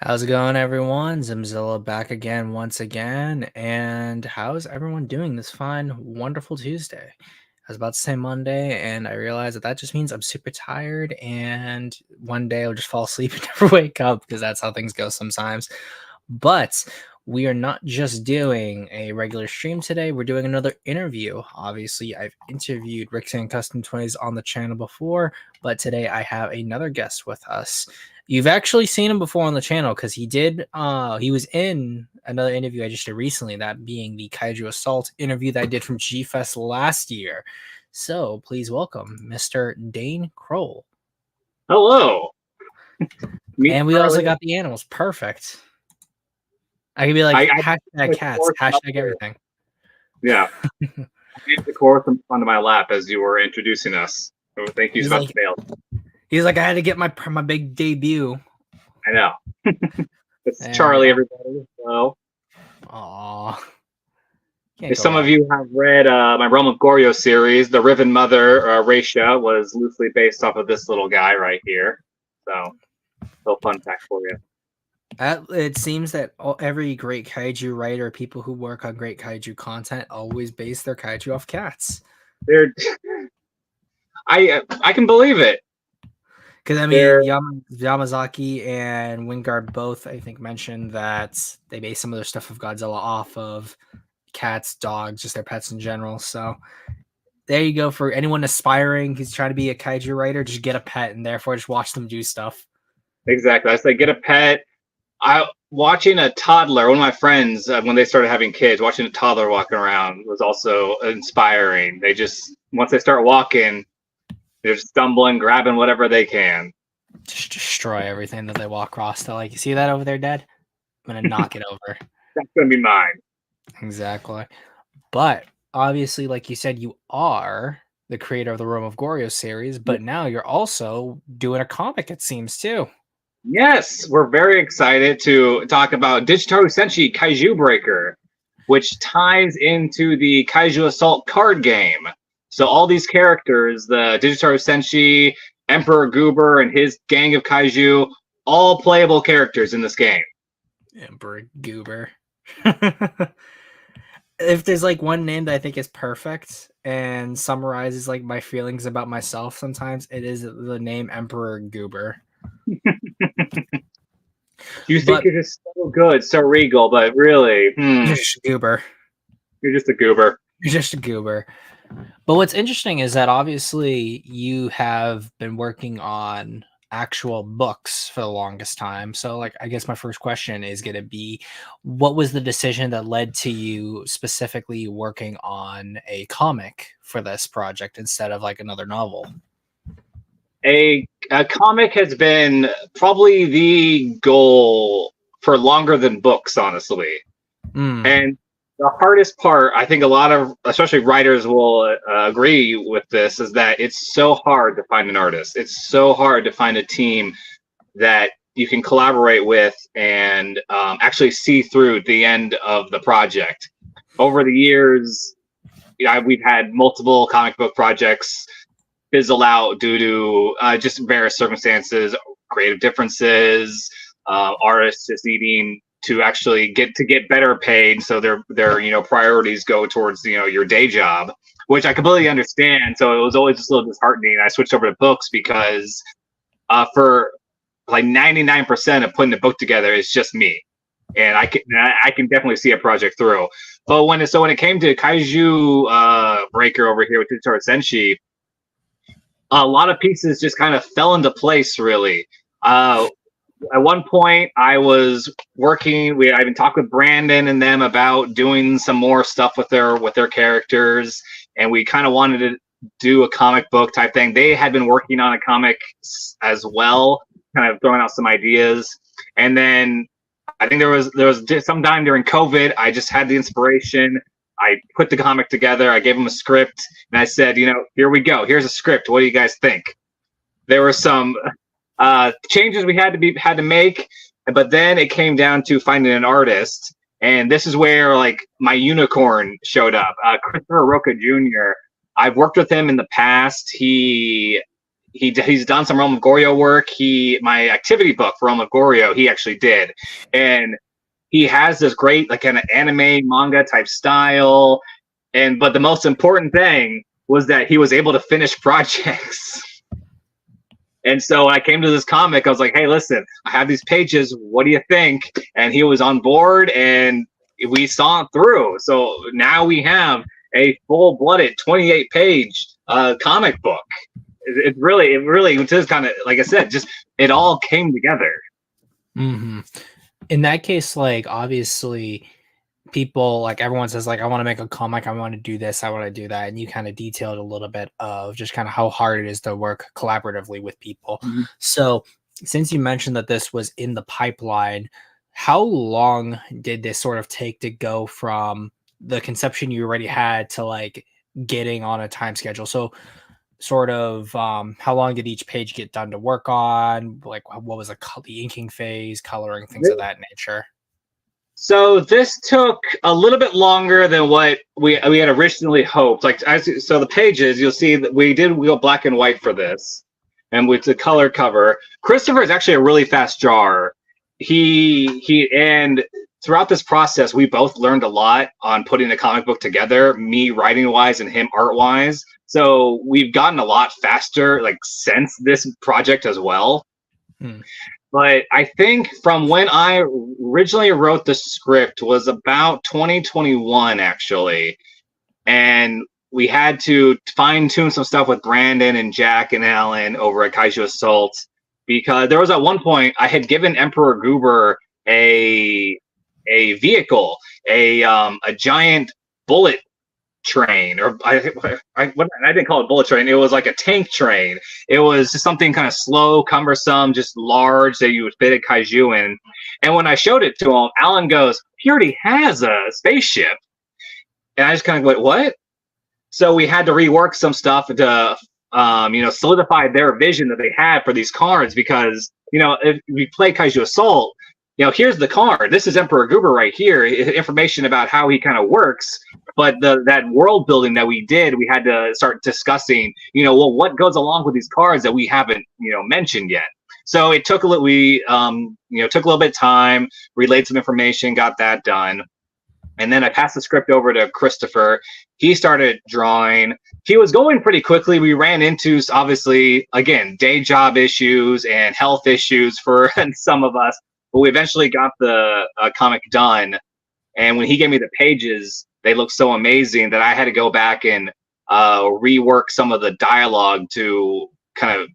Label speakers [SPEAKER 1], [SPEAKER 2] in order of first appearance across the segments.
[SPEAKER 1] How's it going, everyone? Zimzilla back again, once again. And how's everyone doing this fine, wonderful Tuesday? I was about to say Monday, and I realized that just means I'm super tired, and one day I'll just fall asleep and never wake up because that's how things go sometimes. But we are not just doing a regular stream today, we're doing another interview. Obviously, I've interviewed Rickson Custom Toys on the channel before, but today I have another guest with us. You've actually seen him before on the channel because he was in another interview I just did recently, that being the Kaiju Assault interview that I did from G Fest last year. So please welcome Mr. Dane Kroll.
[SPEAKER 2] Hello.
[SPEAKER 1] And we also got the animals. Perfect. I could be like, hashtag cats, hashtag everything.
[SPEAKER 2] Yeah. I gave the chorus onto my lap as you were introducing us. So thank you so much.
[SPEAKER 1] He's like, I had to get my big debut.
[SPEAKER 2] I know. It's Charlie, everybody. Hello.
[SPEAKER 1] Aww.
[SPEAKER 2] If some of you have read my Realm of Goryo series, the Riven Mother, Raisha, was loosely based off of this little guy right here. So, little fun fact for you.
[SPEAKER 1] It seems that every great kaiju writer, people who work on great kaiju content, always base their kaiju off cats.
[SPEAKER 2] I can believe it.
[SPEAKER 1] Because I mean, Yamazaki and Wingard both, I think, mentioned that they base some of their stuff of Godzilla off of cats, dogs, just their pets in general. So there you go. For anyone aspiring who's trying to be a kaiju writer, just get a pet and therefore just watch them do stuff.
[SPEAKER 2] Exactly. I say get a pet. Watching a toddler, one of my friends, when they started having kids, watching a toddler walking around was also inspiring. They just, once they start walking, they're stumbling, grabbing whatever they can.
[SPEAKER 1] Just destroy everything that they walk across. They're like, you see that over there, Dad? I'm going to knock it over.
[SPEAKER 2] That's going to be mine.
[SPEAKER 1] Exactly. But obviously, like you said, you are the creator of the Realm of Goryo series, but now you're also doing a comic, it seems, too.
[SPEAKER 2] Yes, we're very excited to talk about Digitaru Senshi Kaiju Breaker, which ties into the Kaiju Assault card game. So all these characters, the Digitaru Senshi, Emperor Goober, and his gang of kaiju, all playable characters in this game.
[SPEAKER 1] Emperor Goober. If there's like one name that I think is perfect and summarizes like my feelings about myself sometimes, it is the name Emperor Goober.
[SPEAKER 2] You think you're just so good, so regal, but really,
[SPEAKER 1] you're just a goober.
[SPEAKER 2] You're just a goober.
[SPEAKER 1] You're just a goober. But what's interesting is that obviously you have been working on actual books for the longest time. So like, I guess my first question is going to be, what was the decision that led to you specifically working on a comic for this project instead of like another novel?
[SPEAKER 2] A comic has been probably the goal for longer than books, honestly. And the hardest part, I think a lot of, especially writers will agree with this, is that it's so hard to find an artist. It's so hard to find a team that you can collaborate with and actually see through the end of the project. Over the years, we've had multiple comic book projects fizzle out due to just various circumstances, creative differences, artists just needing to actually get better paid, so their priorities go towards your day job, which I completely understand. So it was always just a little disheartening. I switched over to books because for like 99% of putting a book together, it's just me, and I can definitely see a project through. But when it came to Kaiju Breaker over here with Digitaru Senshi, a lot of pieces just kind of fell into place, really. At one point, I was working. I've been talking with Brandon and them about doing some more stuff with their characters, and we kind of wanted to do a comic book type thing. They had been working on a comic as well, kind of throwing out some ideas. And then I think there was some time during COVID, I just had the inspiration. I put the comic together. I gave them a script, and I said, here we go. Here's a script. What do you guys think? There were some changes we had to make, but then it came down to finding an artist, and this is where like my unicorn showed up. Christopher Roca Jr. I've worked with him in the past. He he's done some Realm of Goryo work. My activity book for Realm of Goryo, he actually did, and he has this great like kind of anime manga type style. But the most important thing was that he was able to finish projects. And so I came to this comic. I was like, "Hey, listen, I have these pages. What do you think?" And he was on board, and we saw it through. So now we have a full-blooded 28-page comic book. It really just kind of, like I said, just it all came together.
[SPEAKER 1] Mm-hmm. In that case, like obviously people, like everyone says like, I want to make a comic, I want to do this, I want to do that, and you kind of detailed a little bit of just kind of how hard it is to work collaboratively with people.
[SPEAKER 2] Mm-hmm.
[SPEAKER 1] So since you mentioned that this was in the pipeline, how long did this sort of take to go from the conception you already had to like getting on a time schedule? So sort of how long did each page get done to work on? Like what was the inking phase, coloring, things of that nature?
[SPEAKER 2] So this took a little bit longer than what we had originally hoped. Like so the pages, you'll see that we go black and white for this, and with the color cover. Christopher is actually a really fast drawer. And throughout this process, we both learned a lot on putting the comic book together, me writing wise and him art wise. So we've gotten a lot faster like since this project as well. But I think from when I originally wrote the script was about 2021, actually. And we had to fine tune some stuff with Brandon and Jack and Alan over at Kaiju Assault, because there was at one point I had given Emperor Goober a vehicle, a giant bullet train, or I didn't call it bullet train. It was like a tank train. It was just something kind of slow, cumbersome, just large that you would fit a kaiju in. And when I showed it to him, Alan goes, "He already has a spaceship." And I just kind of went, "What?" So we had to rework some stuff to solidify their vision that they had for these cards, because if we play Kaiju Assault, here's the card. This is Emperor Goober right here. Information about how he kind of works. But that world building that we did, we had to start discussing, what goes along with these cards that we haven't, mentioned yet. So it took a little, took a little bit of time, relayed some information, got that done. And then I passed the script over to Christopher. He started drawing. He was going pretty quickly. We ran into, obviously, again, day job issues and health issues for some of us. But we eventually got the comic done. And when he gave me the pages, they looked so amazing that I had to go back and rework some of the dialogue to kind of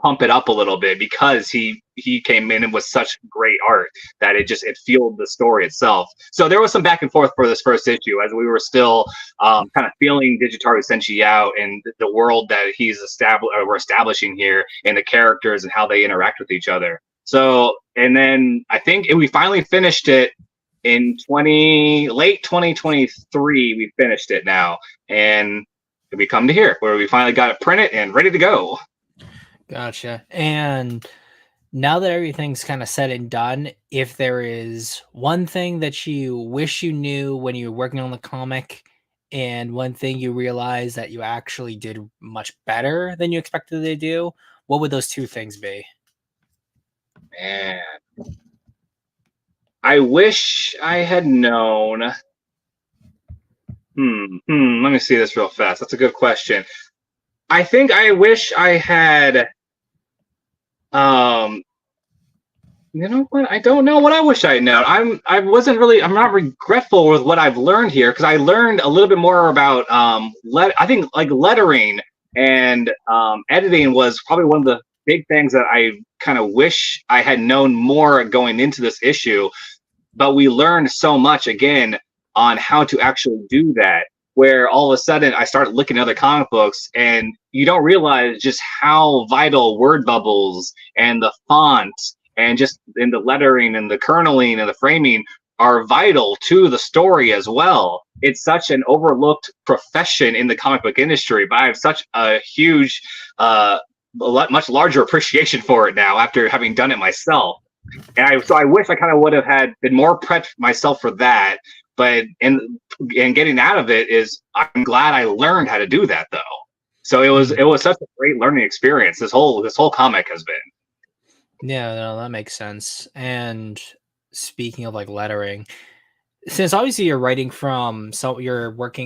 [SPEAKER 2] pump it up a little bit, because he came in with such great art that it fueled the story itself. So there was some back and forth for this first issue, as we were still kind of feeling Digitaru Senshi out and the world that we're establishing here, and the characters and how they interact with each other. So, and then I think we finally finished it in late 2023. We finished it now, and we come to here where we finally got it printed and ready to go.
[SPEAKER 1] Gotcha. And now that everything's kind of said and done, if there is one thing that you wish you knew when you were working on the comic, and one thing you realize that you actually did much better than you expected to do, what would those two things be?
[SPEAKER 2] Man, I wish I had known. Let me see this real fast. That's a good question. I think I wish I had. You know what? I don't know what I wish I had known. I'm not regretful with what I've learned here, because I learned a little bit more about I think like lettering and editing was probably one of the big things that I kind of wish I had known more going into this issue. But we learned so much again on how to actually do that, where all of a sudden I started looking at other comic books, and you don't realize just how vital word bubbles and the fonts and just in the lettering and the kerneling and the framing are vital to the story as well. It's such an overlooked profession in the comic book industry, but I have such a huge, much larger appreciation for it now after having done it myself. And so I wish I kind of would have been more prepped myself for that. But and getting out of it is, I'm glad I learned how to do that though. So it was such a great learning experience. This whole comic has been.
[SPEAKER 1] Yeah, no, that makes sense. And speaking of like lettering, since obviously you're working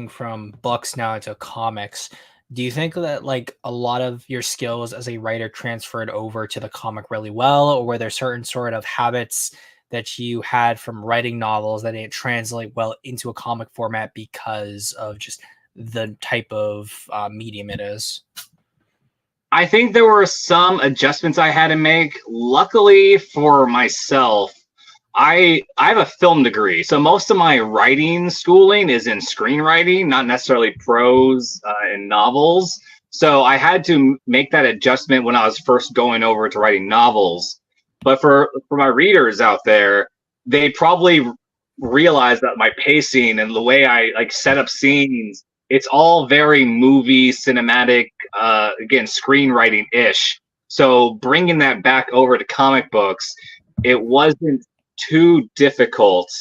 [SPEAKER 1] from books now into comics, do you think that like a lot of your skills as a writer transferred over to the comic really well, or were there certain sort of habits that you had from writing novels that didn't translate well into a comic format because of just the type of medium it is?
[SPEAKER 2] I think there were some adjustments I had to make. Luckily for myself, I have a film degree, so most of my writing schooling is in screenwriting, not necessarily prose and novels. So I had to make that adjustment when I was first going over to writing novels. But for my readers out there, they probably realize that my pacing and the way I like set up scenes, it's all very movie cinematic, again screenwriting ish. So bringing that back over to comic books, it wasn't too difficult.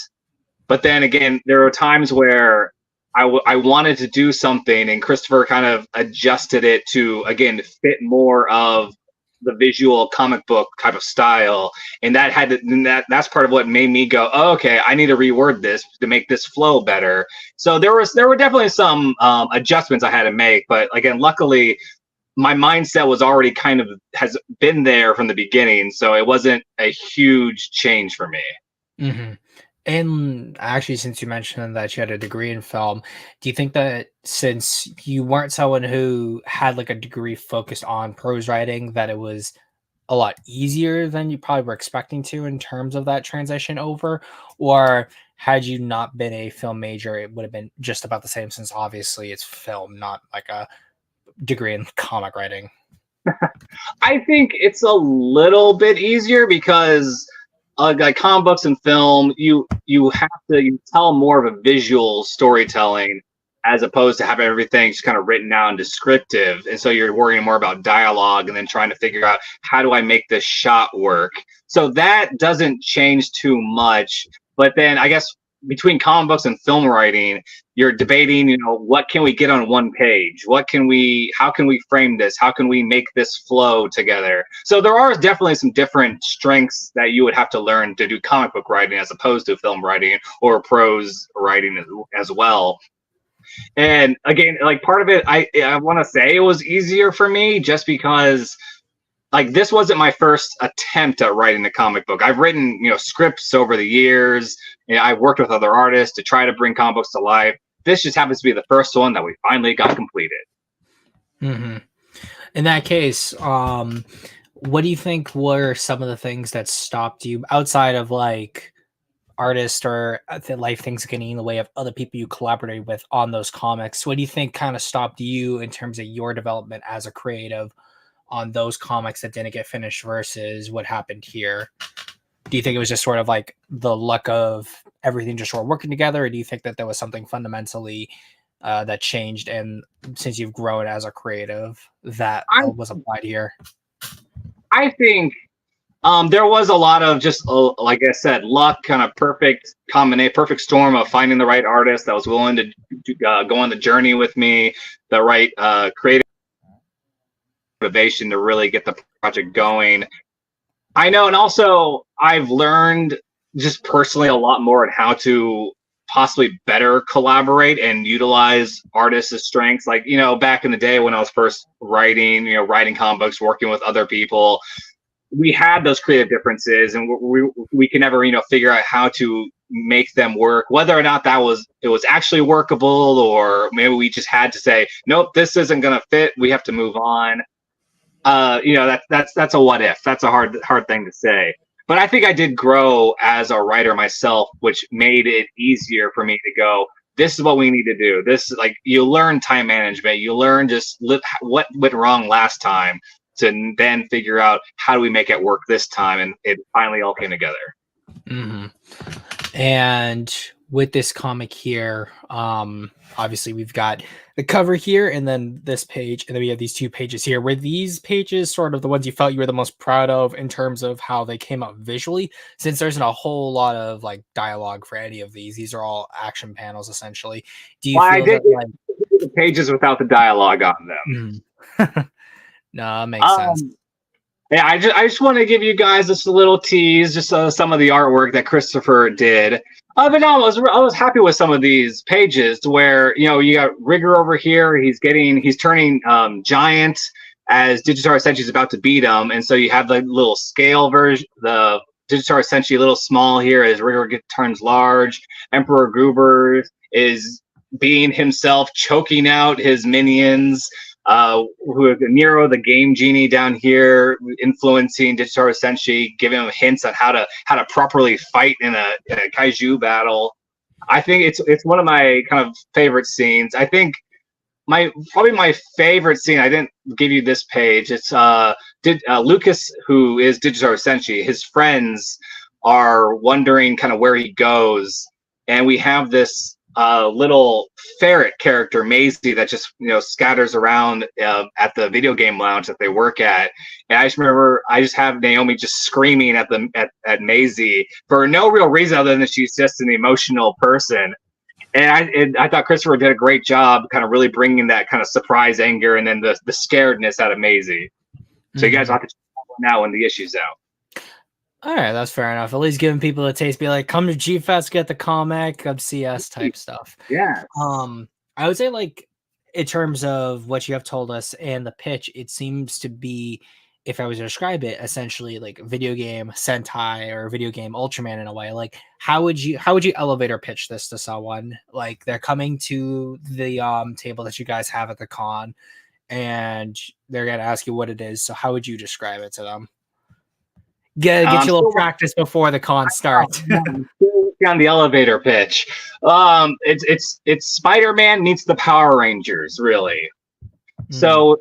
[SPEAKER 2] But then again, there were times where I wanted to do something, and Christopher kind of adjusted it to again fit more of the visual comic book type of style, and that's part of what made me go, oh, okay, I need to reword this to make this flow better. So there were definitely some adjustments I had to make, but again, luckily my mindset was already kind of has been there from the beginning, so it wasn't a huge change for me.
[SPEAKER 1] hmm And actually, since you mentioned that you had a degree in film, do you think that since you weren't someone who had like a degree focused on prose writing, that it was a lot easier than you probably were expecting to in terms of that transition over? Or had you not been a film major, it would have been just about the same since obviously it's film, not like a degree in comic writing?
[SPEAKER 2] I think it's a little bit easier because like comic books and film, you tell more of a visual storytelling as opposed to having everything just kind of written out and descriptive. And so you're worrying more about dialogue and then trying to figure out how do I make this shot work. So that doesn't change too much. But then I guess between comic books and film writing, you're debating, what can we get on one page? How can we frame this? How can we make this flow together? So there are definitely some different strengths that you would have to learn to do comic book writing as opposed to film writing or prose writing as well. And again, like part of it, I want to say it was easier for me just because like this wasn't my first attempt at writing a comic book. I've written, scripts over the years. I've worked with other artists to try to bring comic books to life. This just happens to be the first one that we finally got completed.
[SPEAKER 1] hmm In that case, what do you think were some of the things that stopped you outside of like artists or the life things getting in the way of other people you collaborated with on those comics? What do you think kind of stopped you in terms of your development as a creative on those comics that didn't get finished versus what happened here? Do you think it was just sort of like the luck of everything just sort of working together, or do you think that there was something fundamentally that changed, and since you've grown as a creative, that
[SPEAKER 2] I
[SPEAKER 1] was applied here?
[SPEAKER 2] I think there was a lot of just like I said, luck, kind of perfect storm of finding the right artist that was willing to go on the journey with me, the right creative motivation to really get the project going. I know, and also I've learned just personally a lot more on how to possibly better collaborate and utilize artists' strengths. Like, back in the day when I was first writing comic books, working with other people, we had those creative differences, and we can never, figure out how to make them work, whether or not it was actually workable, or maybe we just had to say, nope, this isn't going to fit. We have to move on. That's a what if. That's a hard thing to say. But I think I did grow as a writer myself, which made it easier for me to go, this is what we need to do. This is like, you learn time management. You learn just what went wrong last time to then figure out how do we make it work this time. And it finally all came together.
[SPEAKER 1] hmm And with this comic here, obviously we've got the cover here and then this page, and then we have these two pages here. Were these pages sort of the ones you felt you were the most proud of in terms of how they came out visually? Since there isn't a whole lot of like dialogue for any of these are all action panels essentially. Do you
[SPEAKER 2] Well, I
[SPEAKER 1] feel
[SPEAKER 2] did
[SPEAKER 1] that like
[SPEAKER 2] the pages without the dialogue on them.
[SPEAKER 1] No, it makes sense.
[SPEAKER 2] Yeah, I just want to give you guys just a little tease, just some of the artwork that Christopher did. But no, I was happy with some of these pages where you got Rigger over here. He's turning giant as Digitar Senshi is about to beat him, and so you have the little scale version, the Digitar Senshi a little small here as Rigger turns large. Emperor Goober is being himself, choking out his minions. Nero, the game genie down here, influencing Digitar Senshi, giving him hints on how to properly fight in a kaiju battle. I think it's one of my kind of favorite scenes. I think probably my favorite scene. I didn't give you this page. It's Lucas, who is Digitar Senshi. His friends are wondering kind of where he goes, and we have this little ferret character, Maisie, that just scatters around at the video game lounge that they work at. And I just remember I just have Naomi just screaming at Maisie for no real reason other than she's just an emotional person. And I thought Christopher did a great job, kind of really bringing that kind of surprise anger and then the scaredness out of Maisie. So you guys have to check that one out when the issue's out.
[SPEAKER 1] All right, that's fair enough. At least giving people a taste, be like, come to G Fest, get the comic, come CS type stuff.
[SPEAKER 2] Yeah.
[SPEAKER 1] I would say, like, in terms of what you have told us and the pitch, it seems to be, if I was to describe it, essentially like video game Sentai or video game Ultraman in a way. Like, how would you elevator pitch this to someone? Like, they're coming to the table that you guys have at the con, and they're gonna ask you what it is. So how would you describe it to them? Get you a little practice before the con starts.
[SPEAKER 2] On the elevator pitch, it's Spider-Man meets the Power Rangers, really. So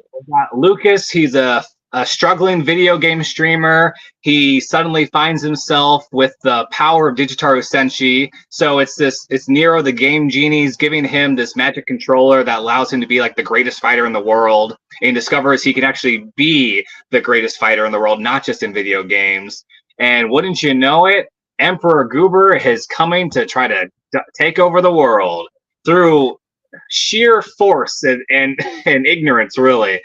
[SPEAKER 2] Lucas, he's a struggling video game streamer. He suddenly finds himself with the power of Digitaru Senshi. So it's Nero, the game genie's giving him this magic controller that allows him to be like the greatest fighter in the world. And he discovers he can actually be the greatest fighter in the world, not just in video games. And wouldn't you know it, Emperor Goober is coming to try to take over the world through sheer force and ignorance, really.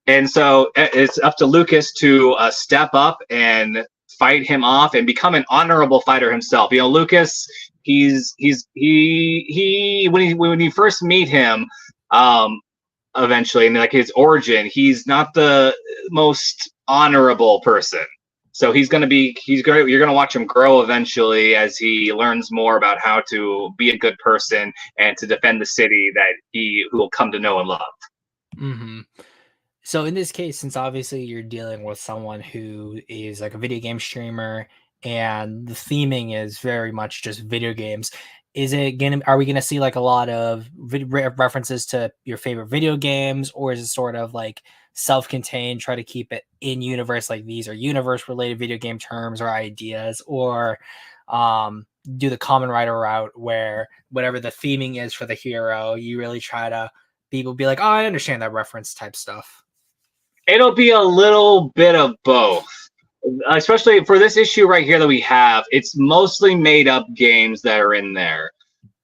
[SPEAKER 2] And so it's up to Lucas to step up and fight him off and become an honorable fighter himself. Lucas, when you first meet him, eventually, and like his origin, he's not the most honorable person. So you're going to watch him grow eventually as he learns more about how to be a good person and to defend the city that who will come to know and love.
[SPEAKER 1] Mm-hmm. So in this case, since obviously you're dealing with someone who is like a video game streamer and the theming is very much just video games, are we gonna see like a lot of references to your favorite video games, or is it sort of like self-contained, try to keep it in universe, like these are universe related video game terms or ideas, or do the common writer route where whatever the theming is for the hero, you really try to people be like, oh, I understand that reference type stuff?
[SPEAKER 2] It'll be a little bit of both, especially for this issue right here that we have. It's mostly made up games that are in there,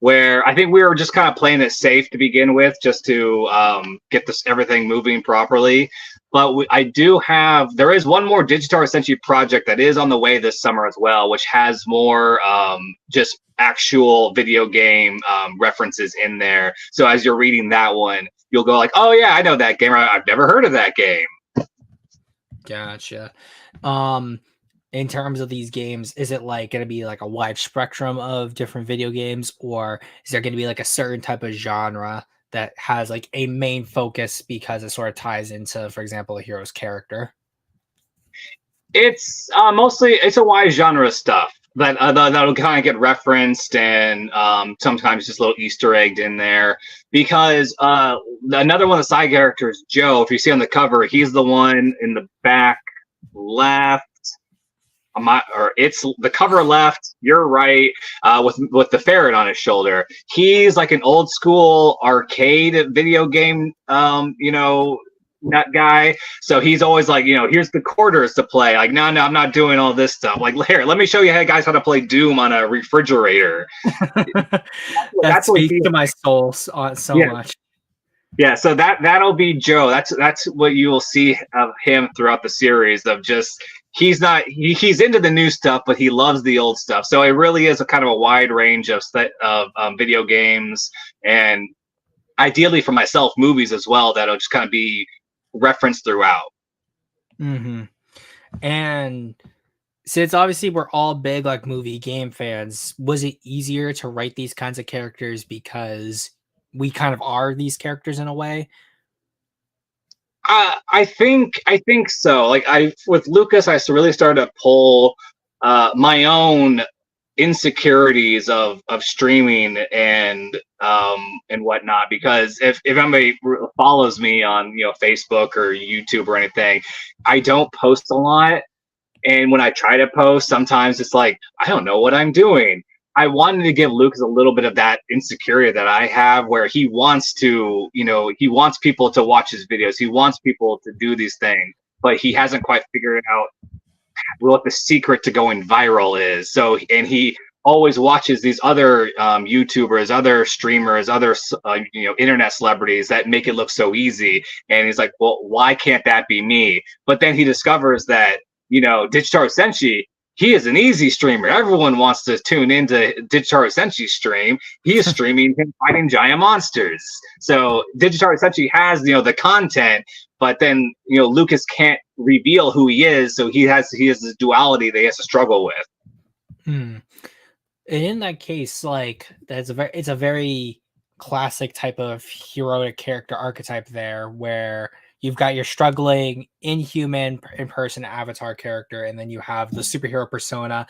[SPEAKER 2] where I think we were just kind of playing it safe to begin with, just to get everything moving properly. But there is one more Digitar Senshi project that is on the way this summer as well, which has more just actual video game references in there. So as you're reading that one, you'll go like, oh yeah, I know that game. I've never heard of that game.
[SPEAKER 1] Gotcha. In terms of these games, is it like going to be like a wide spectrum of different video games, or is there going to be like a certain type of genre that has like a main focus because it sort of ties into, for example, a hero's character?
[SPEAKER 2] It's mostly a wide genre stuff that'll kind of get referenced, and sometimes just a little Easter egged in there. Because another one of the side characters, Joe, if you see on the cover, he's the one in the back left. It's the cover left. You're right. With the ferret on his shoulder, he's like an old school arcade video game. That guy. So he's always like, here's the quarters to play. Like, no, I'm not doing all this stuff. Like, here, let me show you guys how to play Doom on a refrigerator.
[SPEAKER 1] That speaks to my soul so much.
[SPEAKER 2] Yeah, so that'll be Joe. That's what you will see of him throughout the series. Of just he's into the new stuff, but he loves the old stuff. So it really is a kind of a wide range of video games and ideally for myself movies as well that'll just kind of be referenced throughout.
[SPEAKER 1] Mm-hmm. And since obviously we're all big like movie game fans, was it easier to write these kinds of characters because we kind of are these characters in a way?
[SPEAKER 2] I think so. Like I with Lucas, I really started to pull my own insecurities of streaming and whatnot because if anybody follows me on Facebook or YouTube or anything, I don't post a lot, and when I try to post, sometimes it's like I don't know what I'm doing. I wanted to give Lucas a little bit of that insecurity that I have, where he wants to, he wants people to watch his videos, he wants people to do these things, but he hasn't quite figured out what the secret to going viral is. So, and he always watches these other YouTubers, other streamers, other internet celebrities that make it look so easy, and he's like, well, why can't that be me? But then he discovers that Digital Senshi, he is an easy streamer. Everyone wants to tune into Digital Senshi's stream. He is streaming him fighting giant monsters. So Digital Senshi has the content, but then Lucas can't reveal who he is, so he has this duality that he has to struggle with.
[SPEAKER 1] And in that case, like it's a very classic type of heroic character archetype there, where you've got your struggling inhuman in person avatar character, and then you have the superhero persona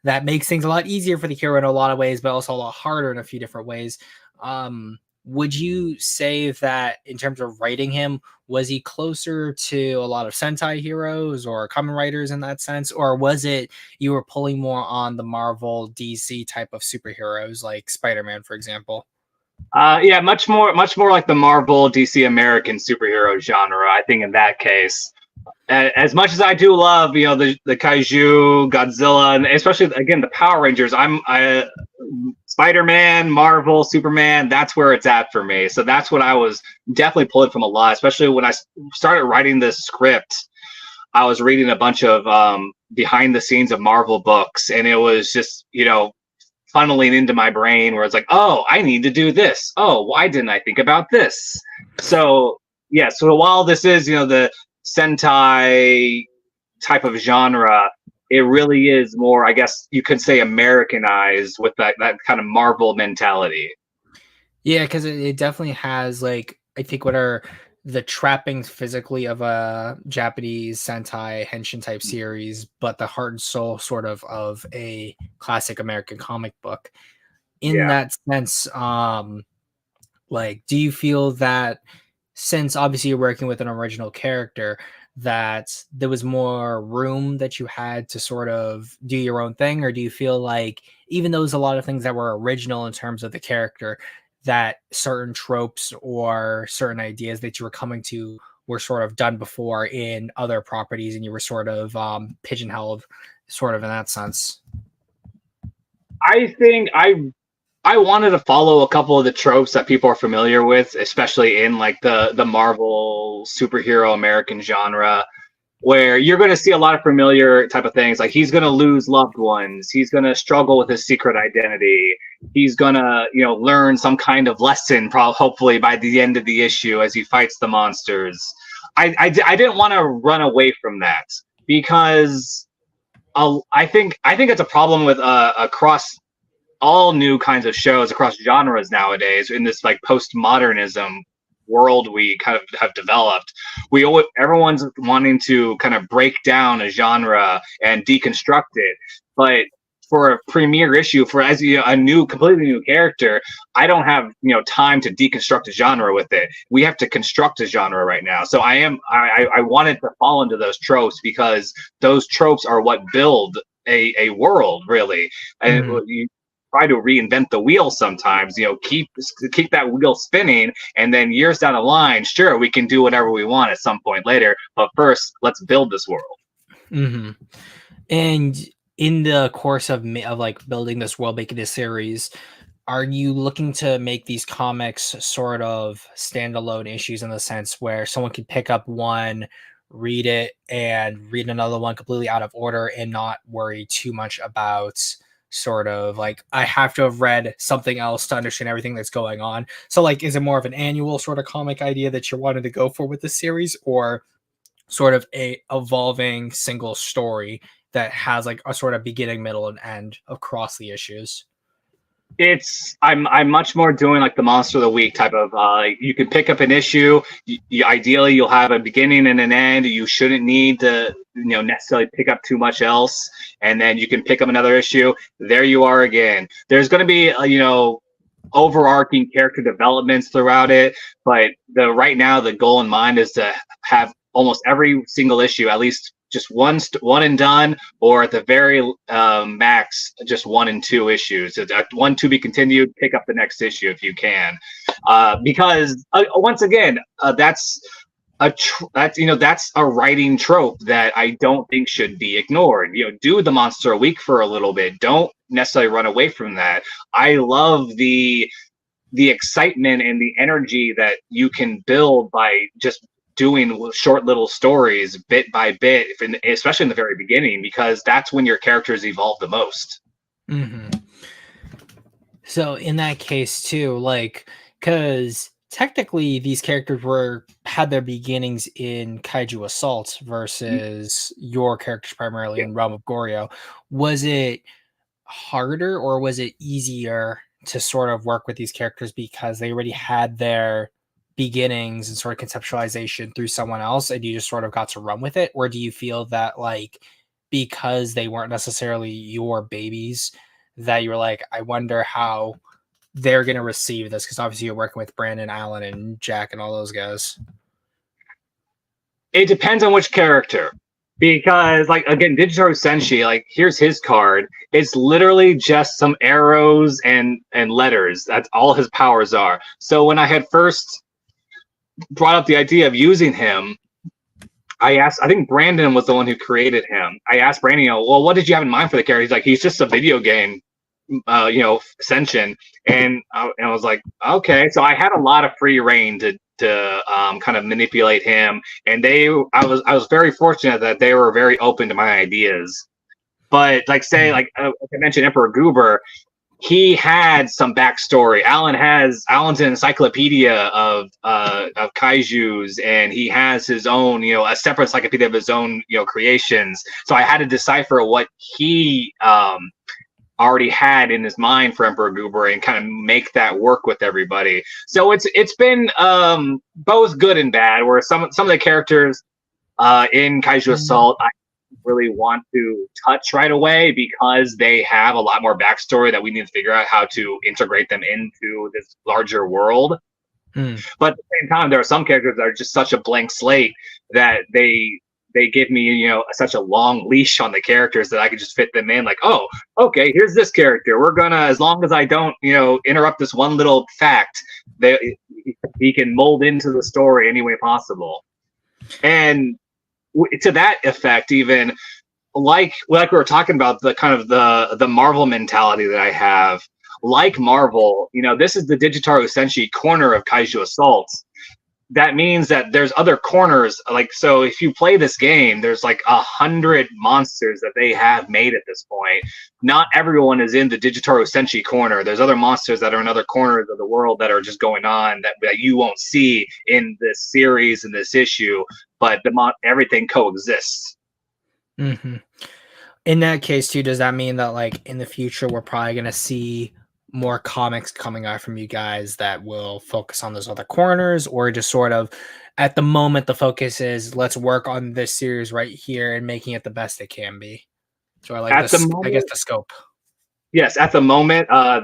[SPEAKER 1] that makes things a lot easier for the hero in a lot of ways, but also a lot harder in a few different ways. Would you say that in terms of writing him, was he closer to a lot of Sentai heroes or Kamen Riders in that sense? Or was it you were pulling more on the Marvel DC type of superheroes like Spider-Man, for example?
[SPEAKER 2] Yeah, much more like the Marvel DC American superhero genre. I think in that case, as much as I do love the Kaiju, Godzilla, and especially again the Power Rangers, Spider-Man, Marvel, Superman. That's where it's at for me. So that's what I was definitely pulling from a lot. Especially when I started writing this script, I was reading a bunch of behind the scenes of Marvel books, and it was just funneling into my brain where it's like, oh, I need to do this. Oh, why didn't I think about this? So yeah, so while this is the Sentai type of genre, it really is more, I guess you could say, Americanized with that kind of Marvel mentality.
[SPEAKER 1] Yeah, because it definitely has, like, I think what are the trappings physically of a Japanese Sentai Henshin type series, but the heart and soul sort of a classic American comic book. In
[SPEAKER 2] Yeah.
[SPEAKER 1] that sense, like, do you feel that since obviously you're working with an original character, that there was more room that you had to sort of do your own thing? Or do you feel like even though there's a lot of things that were original in terms of the character, that certain tropes or certain ideas that you were coming to were sort of done before in other properties and you were sort of pigeonholed sort of in that sense?
[SPEAKER 2] I think I wanted to follow a couple of the tropes that people are familiar with, especially in like the Marvel superhero American genre, where you're going to see a lot of familiar type of things. Like he's going to lose loved ones, he's going to struggle with his secret identity, he's going to learn some kind of lesson, hopefully by the end of the issue as he fights the monsters. I didn't want to run away from that because I think it's a problem with across all new kinds of shows across genres nowadays in this like postmodernism world we kind of have developed. Everyone's wanting to kind of break down a genre and deconstruct it, but for a premiere issue, for as a completely new character, I don't have time to deconstruct a genre with it. We have to construct a genre right now. So I wanted to fall into those tropes because those tropes are what build a world really. And you try to reinvent the wheel sometimes, keep that wheel spinning, and then years down the line, sure, we can do whatever we want at some point later, but first let's build this world.
[SPEAKER 1] And in the course of like building this world, making this series, are you looking to make these comics sort of standalone issues in the sense where someone could pick up one, read it, and read another one completely out of order and not worry too much about sort of like, I have to have read something else to understand everything that's going on? So, like, is it more of an annual sort of comic idea that you're wanting to go for with the series, or sort of a evolving single story that has like a sort of beginning, middle, and end across the issues?
[SPEAKER 2] I'm much more doing like the monster of the week type of you can pick up an issue, ideally you'll have a beginning and an end. You shouldn't need to necessarily pick up too much else, and then you can pick up another issue. There you are again. There's going to be overarching character developments throughout it, but right now the goal in mind is to have almost every single issue at least just one and done, or at the very max, just 1 and 2 issues. One to be continued. Pick up the next issue if you can, because once again, that's a writing trope that I don't think should be ignored. Do the monster a week for a little bit. Don't necessarily run away from that. I love the excitement and the energy that you can build by just doing short little stories bit by bit, especially in the very beginning, because that's when your characters evolve the most.
[SPEAKER 1] Mm-hmm. So in that case too, like, because technically these characters had their beginnings in Kaiju Assault versus your characters primarily in Realm of Goryo. Was it harder or was it easier to sort of work with these characters because they already had their beginnings and sort of conceptualization through someone else, and you just sort of got to run with it? Or do you feel that, like, because they weren't necessarily your babies, that you were like, I wonder how they're going to receive this? Because obviously you're working with Brandon, Allen, and Jack and all those guys.
[SPEAKER 2] It depends on which character, because like again, Digitaru Senshi, like here's his card. It's literally just some arrows and letters. That's all his powers are. So when I had first brought up the idea of using him, I think Brandon was the one who created him. I asked Brandon, well, what did you have in mind for the character? He's like, he's just a video game, Senshin. And I was like, okay. So I had a lot of free reign to kind of manipulate him. And I was very fortunate that they were very open to my ideas. But like I mentioned Emperor Goober, he had some backstory. Alan's an encyclopedia of kaijus, and he has his own, a separate encyclopedia of his own, creations. So I had to decipher what he already had in his mind for Emperor Goober and kind of make that work with everybody. So it's been both good and bad. Where some of the characters in Kaiju Assault, I really want to touch right away because they have a lot more backstory that we need to figure out how to integrate them into this larger world. But at the same time, there are some characters that are just such a blank slate that they give me, such a long leash on the characters that I can just fit them in. Like, oh, okay, here's this character. We're gonna, as long as I don't, interrupt this one little fact, he can mold into the story any way possible. And to that effect, even like we were talking about, the kind of the Marvel mentality that I have, like Marvel, this is the Digitaru Senshi corner of Kaiju Assaults. That means that there's other corners. Like, so if you play this game, there's like 100 monsters that they have made at this point. Not everyone is in the Digitaru Senshi corner. There's other monsters that are in other corners of the world that are just going on that you won't see in this series, in this issue, but everything coexists.
[SPEAKER 1] Mm-hmm. In that case too, does that mean that like in the future we're probably going to see more comics coming out from you guys that will focus on those other corners, or just sort of at the moment the focus is let's work on this series right here and making it the best it can be? So I guess the scope.
[SPEAKER 2] Yes, at the moment, I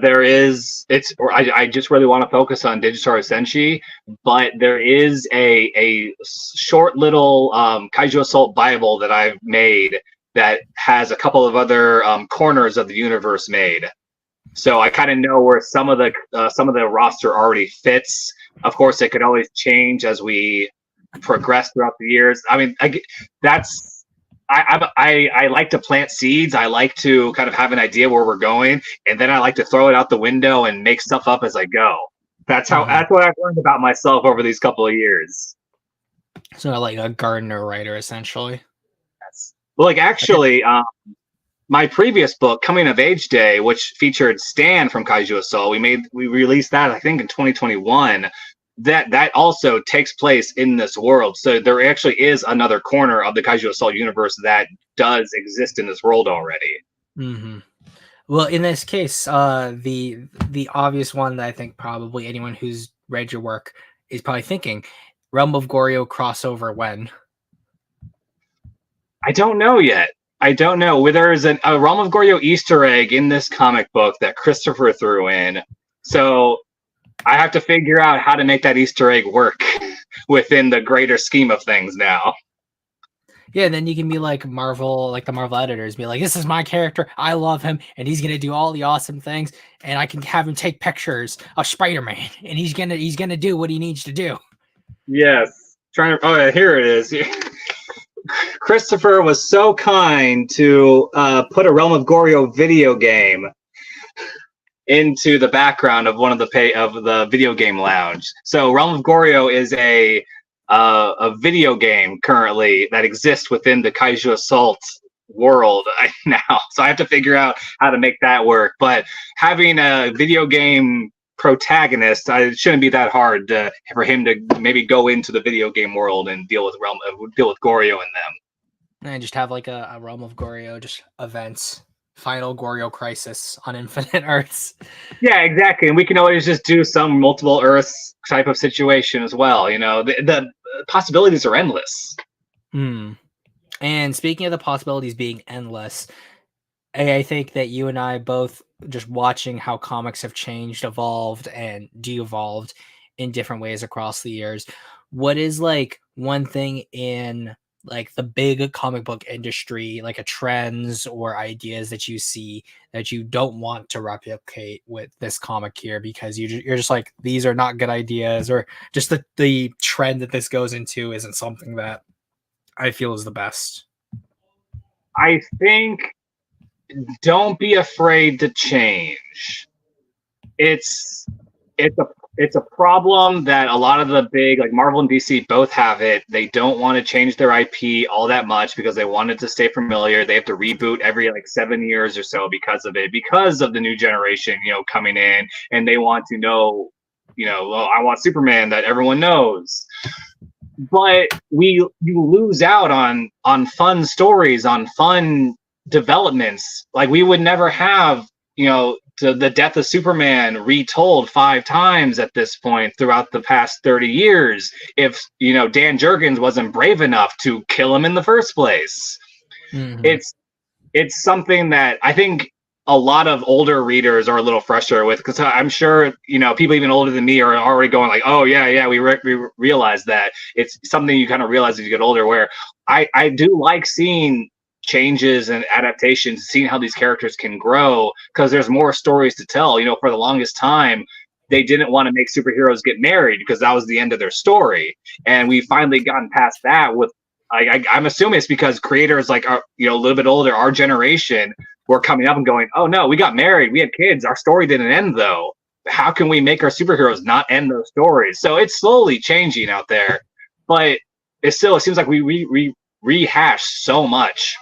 [SPEAKER 2] just really want to focus on Digitaru Senshi, but there is a short little Kaiju Assault Bible that I've made that has a couple of other corners of the universe made. So I kind of know where some of the roster already fits. Of course, it could always change as we progress throughout the years. I mean, that's I like to plant seeds. I like to kind of have an idea where we're going, and then I like to throw it out the window and make stuff up as I go. That's what I've learned about myself over these couple of years.
[SPEAKER 1] So like a gardener writer, essentially.
[SPEAKER 2] Yes. Well, like actually, my previous book, Coming of Age Day, which featured Stan from Kaiju Assault, we released that I think in 2021. That also takes place in this world. So there actually is another corner of the Kaiju Assault universe that does exist in this world already.
[SPEAKER 1] Mm-hmm. Well, in this case, the obvious one that I think probably anyone who's read your work is probably thinking, Realm of Goryo crossover when?
[SPEAKER 2] I don't know yet. I don't know. There is a Realm of Goryo Easter egg in this comic book that Christopher threw in. So I have to figure out how to make that Easter egg work within the greater scheme of things now.
[SPEAKER 1] Yeah, and then you can be like Marvel, like the Marvel editors, be like, this is my character, I love him, and he's gonna do all the awesome things, and I can have him take pictures of Spider-Man, and he's gonna do what he needs to do.
[SPEAKER 2] Yes. Oh yeah, here it is. Christopher was so kind to put a Realm of Goryo video game into the background of one of the video game lounge. So Realm of Goryo is a video game currently that exists within the Kaiju Assault world now. So I have to figure out how to make that work. But having a video game protagonist, it shouldn't be that hard for him to maybe go into the video game world and deal with Goryo and them.
[SPEAKER 1] And just have like a Realm of Goryo, just events. Final Goryo crisis on Infinite Earths.
[SPEAKER 2] Yeah, exactly. And we can always just do some multiple Earths type of situation as well. You know, the possibilities are endless.
[SPEAKER 1] And speaking of the possibilities being endless, I think that you and I both just watching how comics have changed, evolved, and de-evolved in different ways across the years. What is like one thing in like the big comic book industry, like a trends or ideas that you see that you don't want to replicate with this comic here because you're just like, these are not good ideas, or just the trend that this goes into isn't something that I feel is the best?
[SPEAKER 2] I think don't be afraid to change. It's a problem that a lot of the big, like Marvel and DC, both have it. They don't want to change their IP all that much because they want it to stay familiar. They have to reboot every like 7 years or so because of it, because of the new generation, coming in, and they want to know, well, I want Superman that everyone knows. But you lose out on fun stories, on fun developments. Like we would never have, the death of Superman retold 5 times at this point throughout the past 30 years if Dan Jurgens wasn't brave enough to kill him in the first place. Mm-hmm. It's something that I think a lot of older readers are a little frustrated with, because I'm sure people even older than me are already going like, oh yeah, we realize that. It's something you kind of realize as you get older, where I do like seeing changes and adaptations, seeing how these characters can grow, because there's more stories to tell. For the longest time, they didn't want to make superheroes get married because that was the end of their story, and we finally gotten past that. With I'm assuming it's because creators like a little bit older, our generation, were coming up and going, oh no, we got married, we had kids, our story didn't end though. How can we make our superheroes not end those stories? So it's slowly changing out there, but it seems like we rehash so much.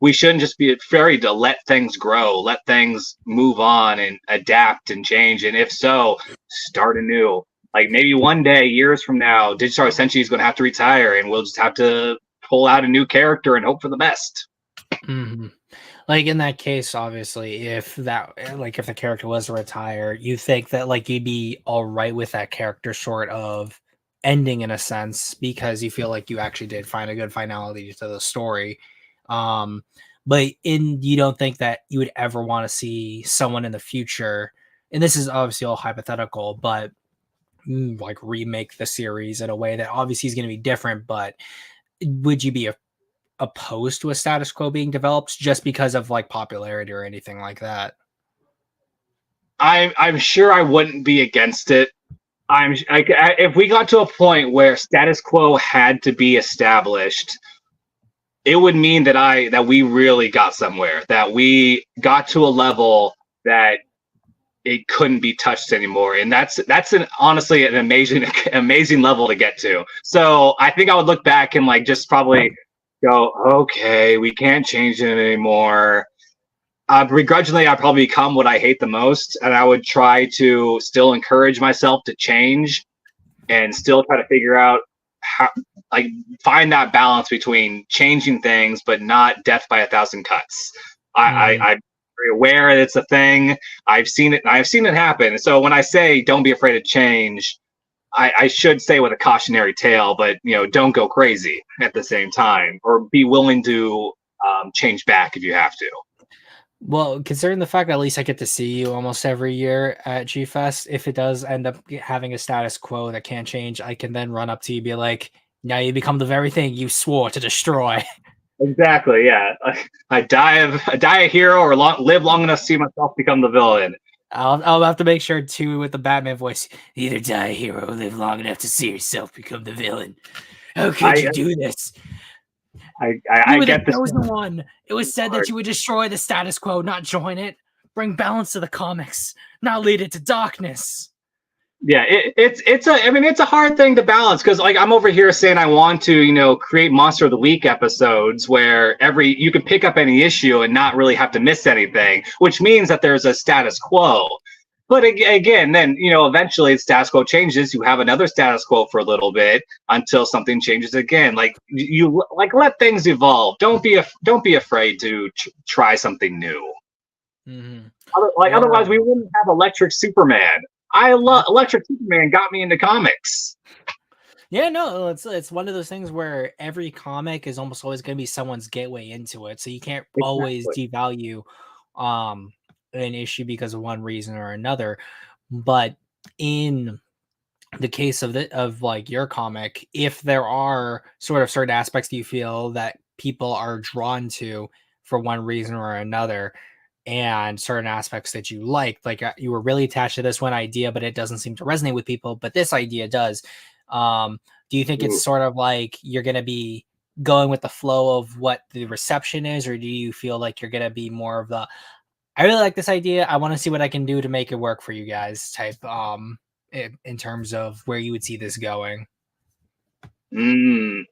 [SPEAKER 2] We shouldn't just be afraid to let things grow, let things move on and adapt and change. And if so, start anew. Like maybe one day, years from now, Digital Essentially is going to have to retire, and we'll just have to pull out a new character and hope for the best.
[SPEAKER 1] Mm-hmm. Like in that case, obviously, if the character was to retire, you think that like you'd be all right with that character sort of ending in a sense, because you feel like you actually did find a good finality to the story. But you don't think that you would ever want to see someone in the future, and this is obviously all hypothetical, but like remake the series in a way that obviously is going to be different, but would you be opposed to a status quo being developed just because of like popularity or anything like that?
[SPEAKER 2] I'm sure I wouldn't be against it. If we got to a point where status quo had to be established, it would mean that we really got somewhere, that we got to a level that it couldn't be touched anymore, and that's honestly an amazing level to get to. So I think I would look back and like just probably go, okay, we can't change it anymore. Begrudgingly, I'd probably become what I hate the most, and I would try to still encourage myself to change and still try to figure out how, like, find that balance between changing things but not death by a thousand cuts. I'm very aware that it's a thing. I've seen it happen. So when I say don't be afraid of change, I should say with a cautionary tale, but don't go crazy at the same time, or be willing to change back if you have to.
[SPEAKER 1] Well, considering the fact that at least I get to see you almost every year at G Fest, if it does end up having a status quo that can't change, I can then run up to you and be like, now you become the very thing you swore to destroy.
[SPEAKER 2] Exactly, yeah. I die a hero, or live long enough to see myself become the villain.
[SPEAKER 1] I'll have to make sure too with the Batman voice. Either die a hero or live long enough to see yourself become the villain. How could you do this?
[SPEAKER 2] I get this.
[SPEAKER 1] Chosen one. It was said that you would destroy the status quo, not join it. Bring balance to the comics, not lead it to darkness.
[SPEAKER 2] Yeah, it's a hard thing to balance, because like I'm over here saying I want to create Monster of the Week episodes where you can pick up any issue and not really have to miss anything, which means that there's a status quo. But again, then eventually the status quo changes. You have another status quo for a little bit until something changes again. Like you let things evolve. Don't be afraid to try something new.
[SPEAKER 1] Mm-hmm.
[SPEAKER 2] Otherwise we wouldn't have Electric Superman. I love Electric Superman. Got me into comics.
[SPEAKER 1] Yeah, no, it's one of those things where every comic is almost always going to be someone's gateway into it. So you can't always devalue an issue because of one reason or another. But in the case of like your comic, if there are sort of certain aspects that you feel that people are drawn to for one reason or another, and certain aspects that you like you were really attached to this one idea, but it doesn't seem to resonate with people, but this idea does. Do you think it's sort of like you're going to be going with the flow of what the reception is, or do you feel like you're going to be more of the, I really like this idea, I want to see what I can do to make it work for you guys type, in terms of where you would see this going?
[SPEAKER 2] I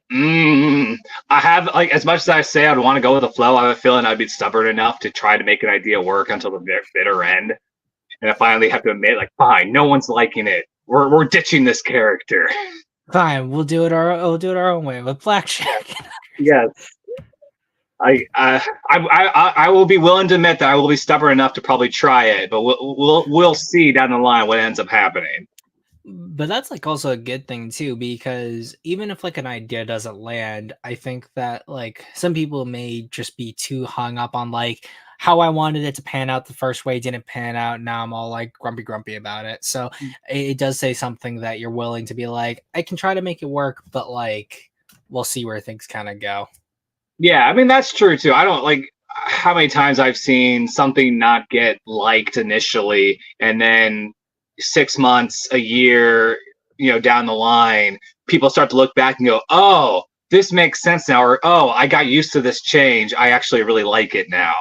[SPEAKER 2] have, like, as much as I say I'd want to go with the flow, I have a feeling I'd be stubborn enough to try to make an idea work until the bitter end, and I finally have to admit, like, fine, no one's liking it. We're ditching this character.
[SPEAKER 1] Fine, we'll do it our own way with Blackjack.
[SPEAKER 2] Yes. I will be willing to admit that I will be stubborn enough to probably try it, but we'll see down the line what ends up happening.
[SPEAKER 1] But that's like also a good thing too, because even if like an idea doesn't land, I think that like some people may just be too hung up on like how I wanted it to pan out the first way didn't pan out. Now I'm all like grumpy about it. So it does say something that you're willing to be like, I can try to make it work, but like we'll see where things kind of go.
[SPEAKER 2] Yeah, I mean that's true too. I don't like how many times I've seen something not get liked initially, and then 6 months, a year, down the line, people start to look back and go, oh, this makes sense now, or oh, I got used to this change. I actually really like it now.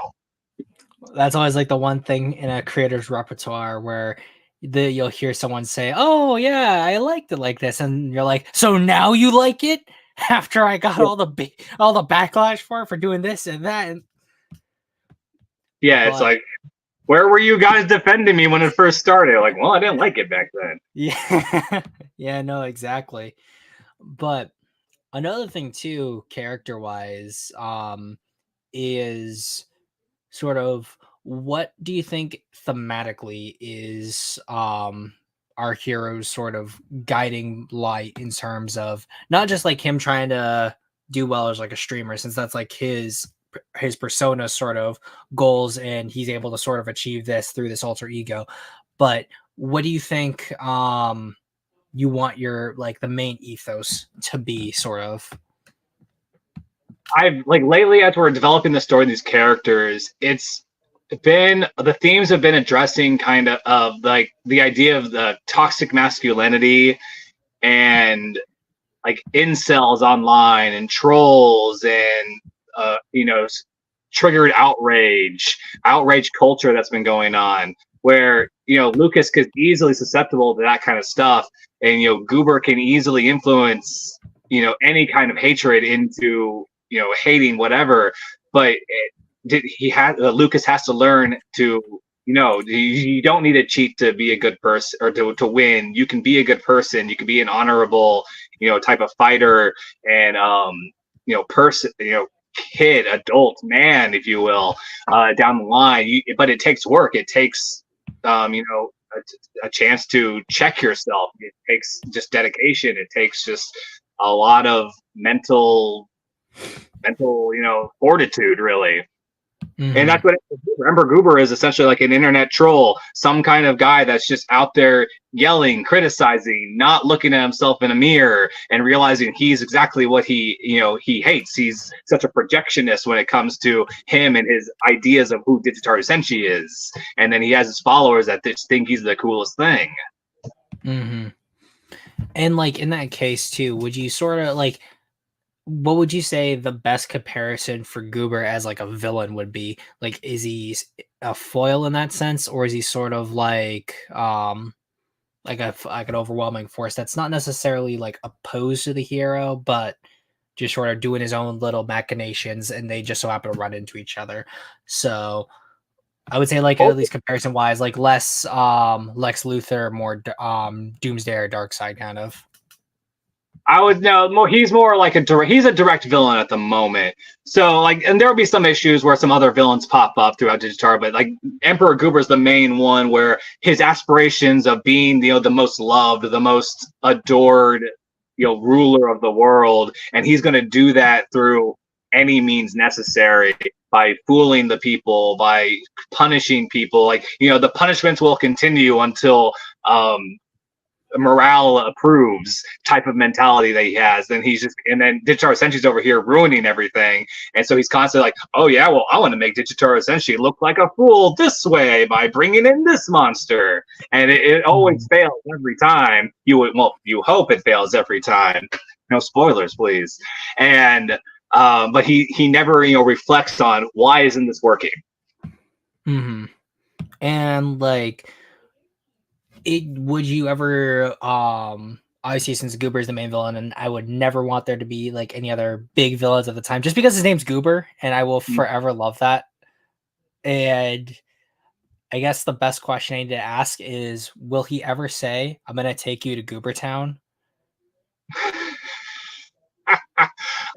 [SPEAKER 1] That's always like the one thing in a creator's repertoire where you'll hear someone say, oh yeah, I liked it like this, and you're like, so now you like it after I got all the backlash for doing this and that.
[SPEAKER 2] Yeah, it's like, where were you guys defending me when it first started? Like, well, I didn't like it back then.
[SPEAKER 1] Yeah. Yeah, no, exactly. But another thing too, character-wise, is sort of what do you think thematically is our hero's sort of guiding light in terms of not just like him trying to do well as like a streamer, since that's like his persona sort of goals and he's able to sort of achieve this through this alter ego, but what do you think you want your like the main ethos to be sort of?
[SPEAKER 2] I've like lately, as we're developing the story of these characters, the themes have been addressing kind of like the idea of the toxic masculinity and like incels online and trolls and triggered outrage culture that's been going on, where Lucas is easily susceptible to that kind of stuff, and Goober can easily influence any kind of hatred into hating whatever. But Lucas has to learn to you don't need to cheat to be a good person or to win. You can be a good person. You can be an honorable type of fighter and person kid, adult man, if you will, down the line. But it takes work. It takes a chance to check yourself. It takes just dedication. It takes just a lot of mental fortitude, really. Mm-hmm. And that's what Emperor Goober is, essentially like an internet troll, some kind of guy that's just out there yelling, criticizing, not looking at himself in a mirror and realizing he's exactly what he hates. He's such a projectionist when it comes to him and his ideas of who Digitaru Senshi is. And then he has his followers that just think he's the coolest thing.
[SPEAKER 1] Mm-hmm. And like in that case too, would you sort of like, what would you say the best comparison for Goober as like a villain would be? Like, is he a foil in that sense, or is he sort of like an overwhelming force that's not necessarily like opposed to the hero, but just sort of doing his own little machinations, and they just so happen to run into each other? So I would say, like, at least comparison wise, like less Lex Luthor, more Doomsday or Darkseid kind of.
[SPEAKER 2] I would know more. He's more like he's a direct villain at the moment. So like, and there'll be some issues where some other villains pop up throughout Digitaru, but like Emperor Goober's the main one where his aspirations of being, the most loved, the most adored, ruler of the world. And he's going to do that through any means necessary, by fooling the people, by punishing people. Like, the punishments will continue until, morale approves type of mentality that he has. And then Digitaru Senshi's over here ruining everything, and so he's constantly like, oh yeah, well, I want to make Digitaru Senshi look like a fool this way by bringing in this monster, and it always fails every time. You hope it fails every time. No spoilers, please. And but he never reflects on why isn't this working.
[SPEAKER 1] Mm-hmm. And like, would you ever obviously, since Goober is the main villain, and I would never want there to be like any other big villains at the time, just because his name's Goober, and I will forever love that. And I guess the best question I need to ask is, will he ever say, I'm gonna take you to Goober Town?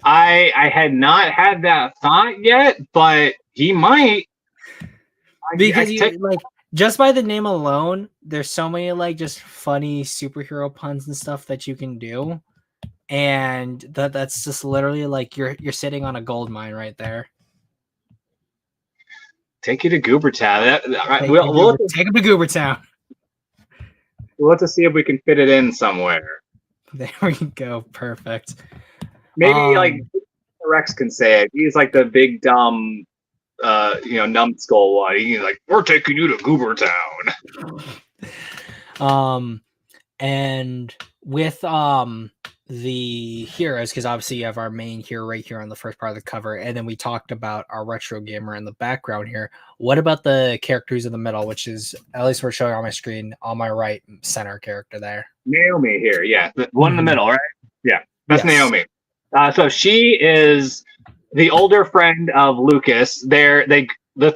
[SPEAKER 2] I had not had that thought yet, but he might.
[SPEAKER 1] Because just by the name alone, there's so many like just funny superhero puns and stuff that you can do, and that's just literally like you're sitting on a gold mine right there.
[SPEAKER 2] Take you to Goober Town.
[SPEAKER 1] We'll take him to Goober Town.
[SPEAKER 2] We'll have to see if we can fit it in somewhere.
[SPEAKER 1] There we go. Perfect.
[SPEAKER 2] Maybe like Rex can say it. He's like the big dumb numbskull one. He's like, we're taking you to Goober
[SPEAKER 1] Town. And with the heroes, because obviously you have our main hero right here on the first part of the cover, and then we talked about our retro gamer in the background here. What about the characters in the middle, which is, at least we're showing on my screen, on my right center character there?
[SPEAKER 2] Naomi here, yeah. The one in the middle, right? Yeah, that's yes. Naomi. So she is the older friend of Lucas. The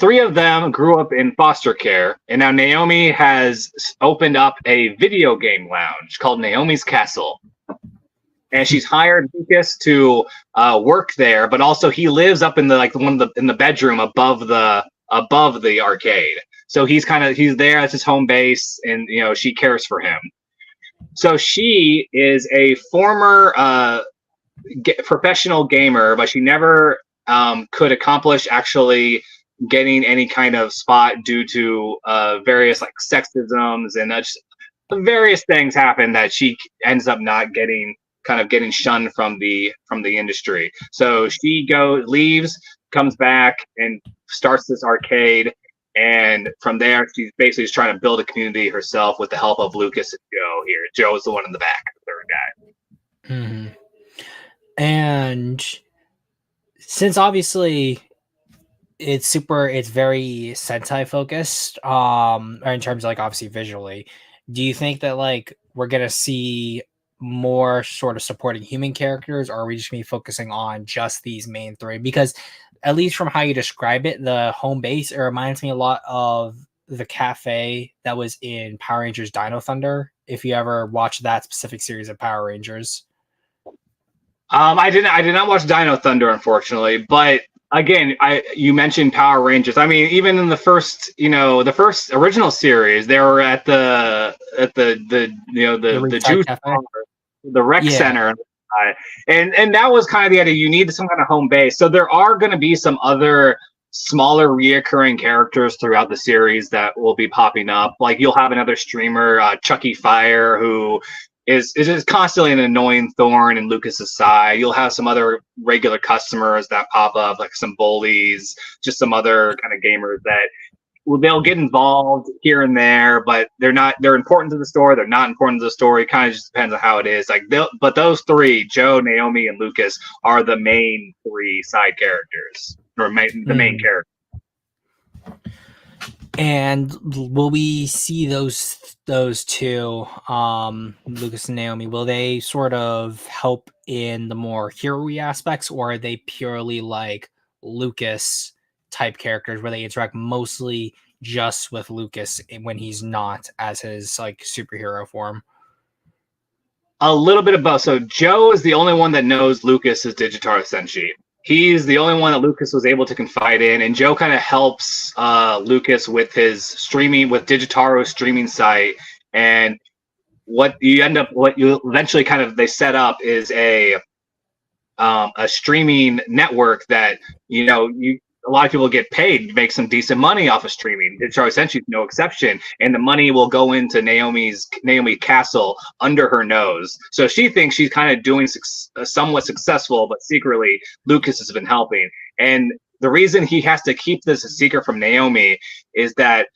[SPEAKER 2] three of them grew up in foster care, and now Naomi has opened up a video game lounge called Naomi's Castle. And she's hired Lucas to work there, but also he lives up in the bedroom above the arcade. So he's there as his home base, and she cares for him. So she is a former professional gamer, but she never could accomplish actually getting any kind of spot due to various like sexisms and various things happen that she ends up not getting shunned from the industry. So she leaves, comes back, and starts this arcade. And from there, she's basically just trying to build a community herself with the help of Lucas and Joe here. Joe is the one in the back, the third guy.
[SPEAKER 1] Mm-hmm. And since obviously it's very Sentai focused, or in terms of like obviously visually, do you think that like we're gonna see more sort of supporting human characters, or are we just gonna be focusing on just these main three? Because at least from how you describe it, the home base, it reminds me a lot of the cafe that was in Power Rangers Dino Thunder. If you ever watched that specific series of Power Rangers.
[SPEAKER 2] I did not watch Dino Thunder, unfortunately, but again, you mentioned Power Rangers. I mean, even in the first, the first original series, they were at the
[SPEAKER 1] Ringside
[SPEAKER 2] juice
[SPEAKER 1] Cafe?
[SPEAKER 2] bar, the rec
[SPEAKER 1] Yeah.
[SPEAKER 2] center, and that was kind of the idea. You need some kind of home base, so there are going to be some other smaller reoccurring characters throughout the series that will be popping up. Like you'll have another streamer, Chucky Fire, who is just constantly an annoying thorn in Lucas's side. You'll have some other regular customers that pop up, like some bullies, just some other kind of gamers that they'll get involved here and there, but they're important to the story. They're not important to the story. It kind of just depends on how it is. But those three, Joe, Naomi, and Lucas, are the main three side characters, or the main character.
[SPEAKER 1] And will we see those two, Lucas and Naomi? Will they sort of help in the more hero aspects, or are they purely like Lucas type characters where they interact mostly just with Lucas when he's not as his like superhero form?
[SPEAKER 2] A little bit of both. So Joe is the only one that knows Lucas is Digitaro Senshi. He's the only one that Lucas was able to confide in, and Joe kind of helps Lucas with his streaming, with Digitaro's streaming site. And what you eventually kind of they set up is a streaming network that a lot of people get paid to make some decent money off of streaming. Digitaro Senshi is no exception, and the money will go into Naomi Castle under her nose. So she thinks she's kind of doing somewhat successful, but secretly Lucas has been helping. And the reason he has to keep this a secret from Naomi is that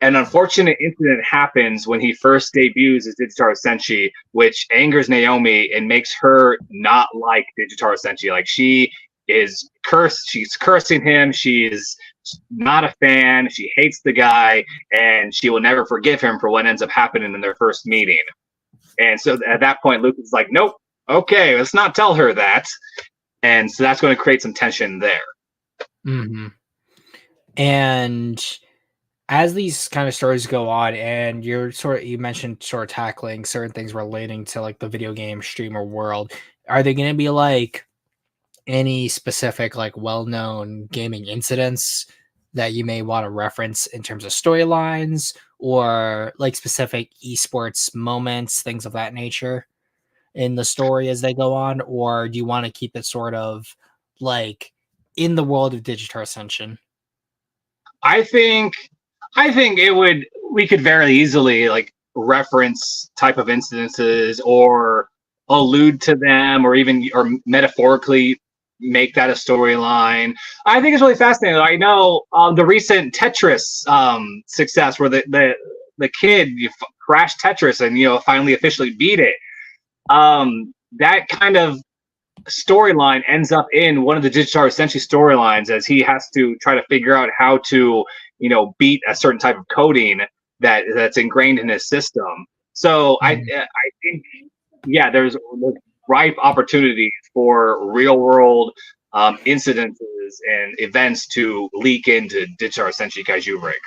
[SPEAKER 2] an unfortunate incident happens when he first debuts as Digitaro Senshi, which angers Naomi and makes her not like Digitaro Senshi. Like she is cursed. She's cursing him. She is not a fan. She hates the guy, and she will never forgive him for what ends up happening in their first meeting. And so at that point, Lucas is like, nope, okay, let's not tell her that. And so that's going to create some tension there.
[SPEAKER 1] Mm-hmm. And as these kind of stories go on, and you mentioned sort of tackling certain things relating to like the video game streamer world, are they going to be like any specific like well-known gaming incidents that you may want to reference in terms of storylines, or like specific esports moments, things of that nature in the story as they go on? Or do you want to keep it sort of like in the world of Digitaro Ascension?
[SPEAKER 2] I think we could very easily like reference type of incidences or allude to them, or even metaphorically make that a storyline. I think it's really fascinating. I know the recent Tetris success where the kid crashed Tetris and finally officially beat it. That kind of storyline ends up in one of the Digitaro Senshi storylines, as he has to try to figure out how to beat a certain type of coding that's ingrained in his system. So I think there's ripe opportunities for real world incidences and events to leak into Digitaro Senshi Kaiju Breaker.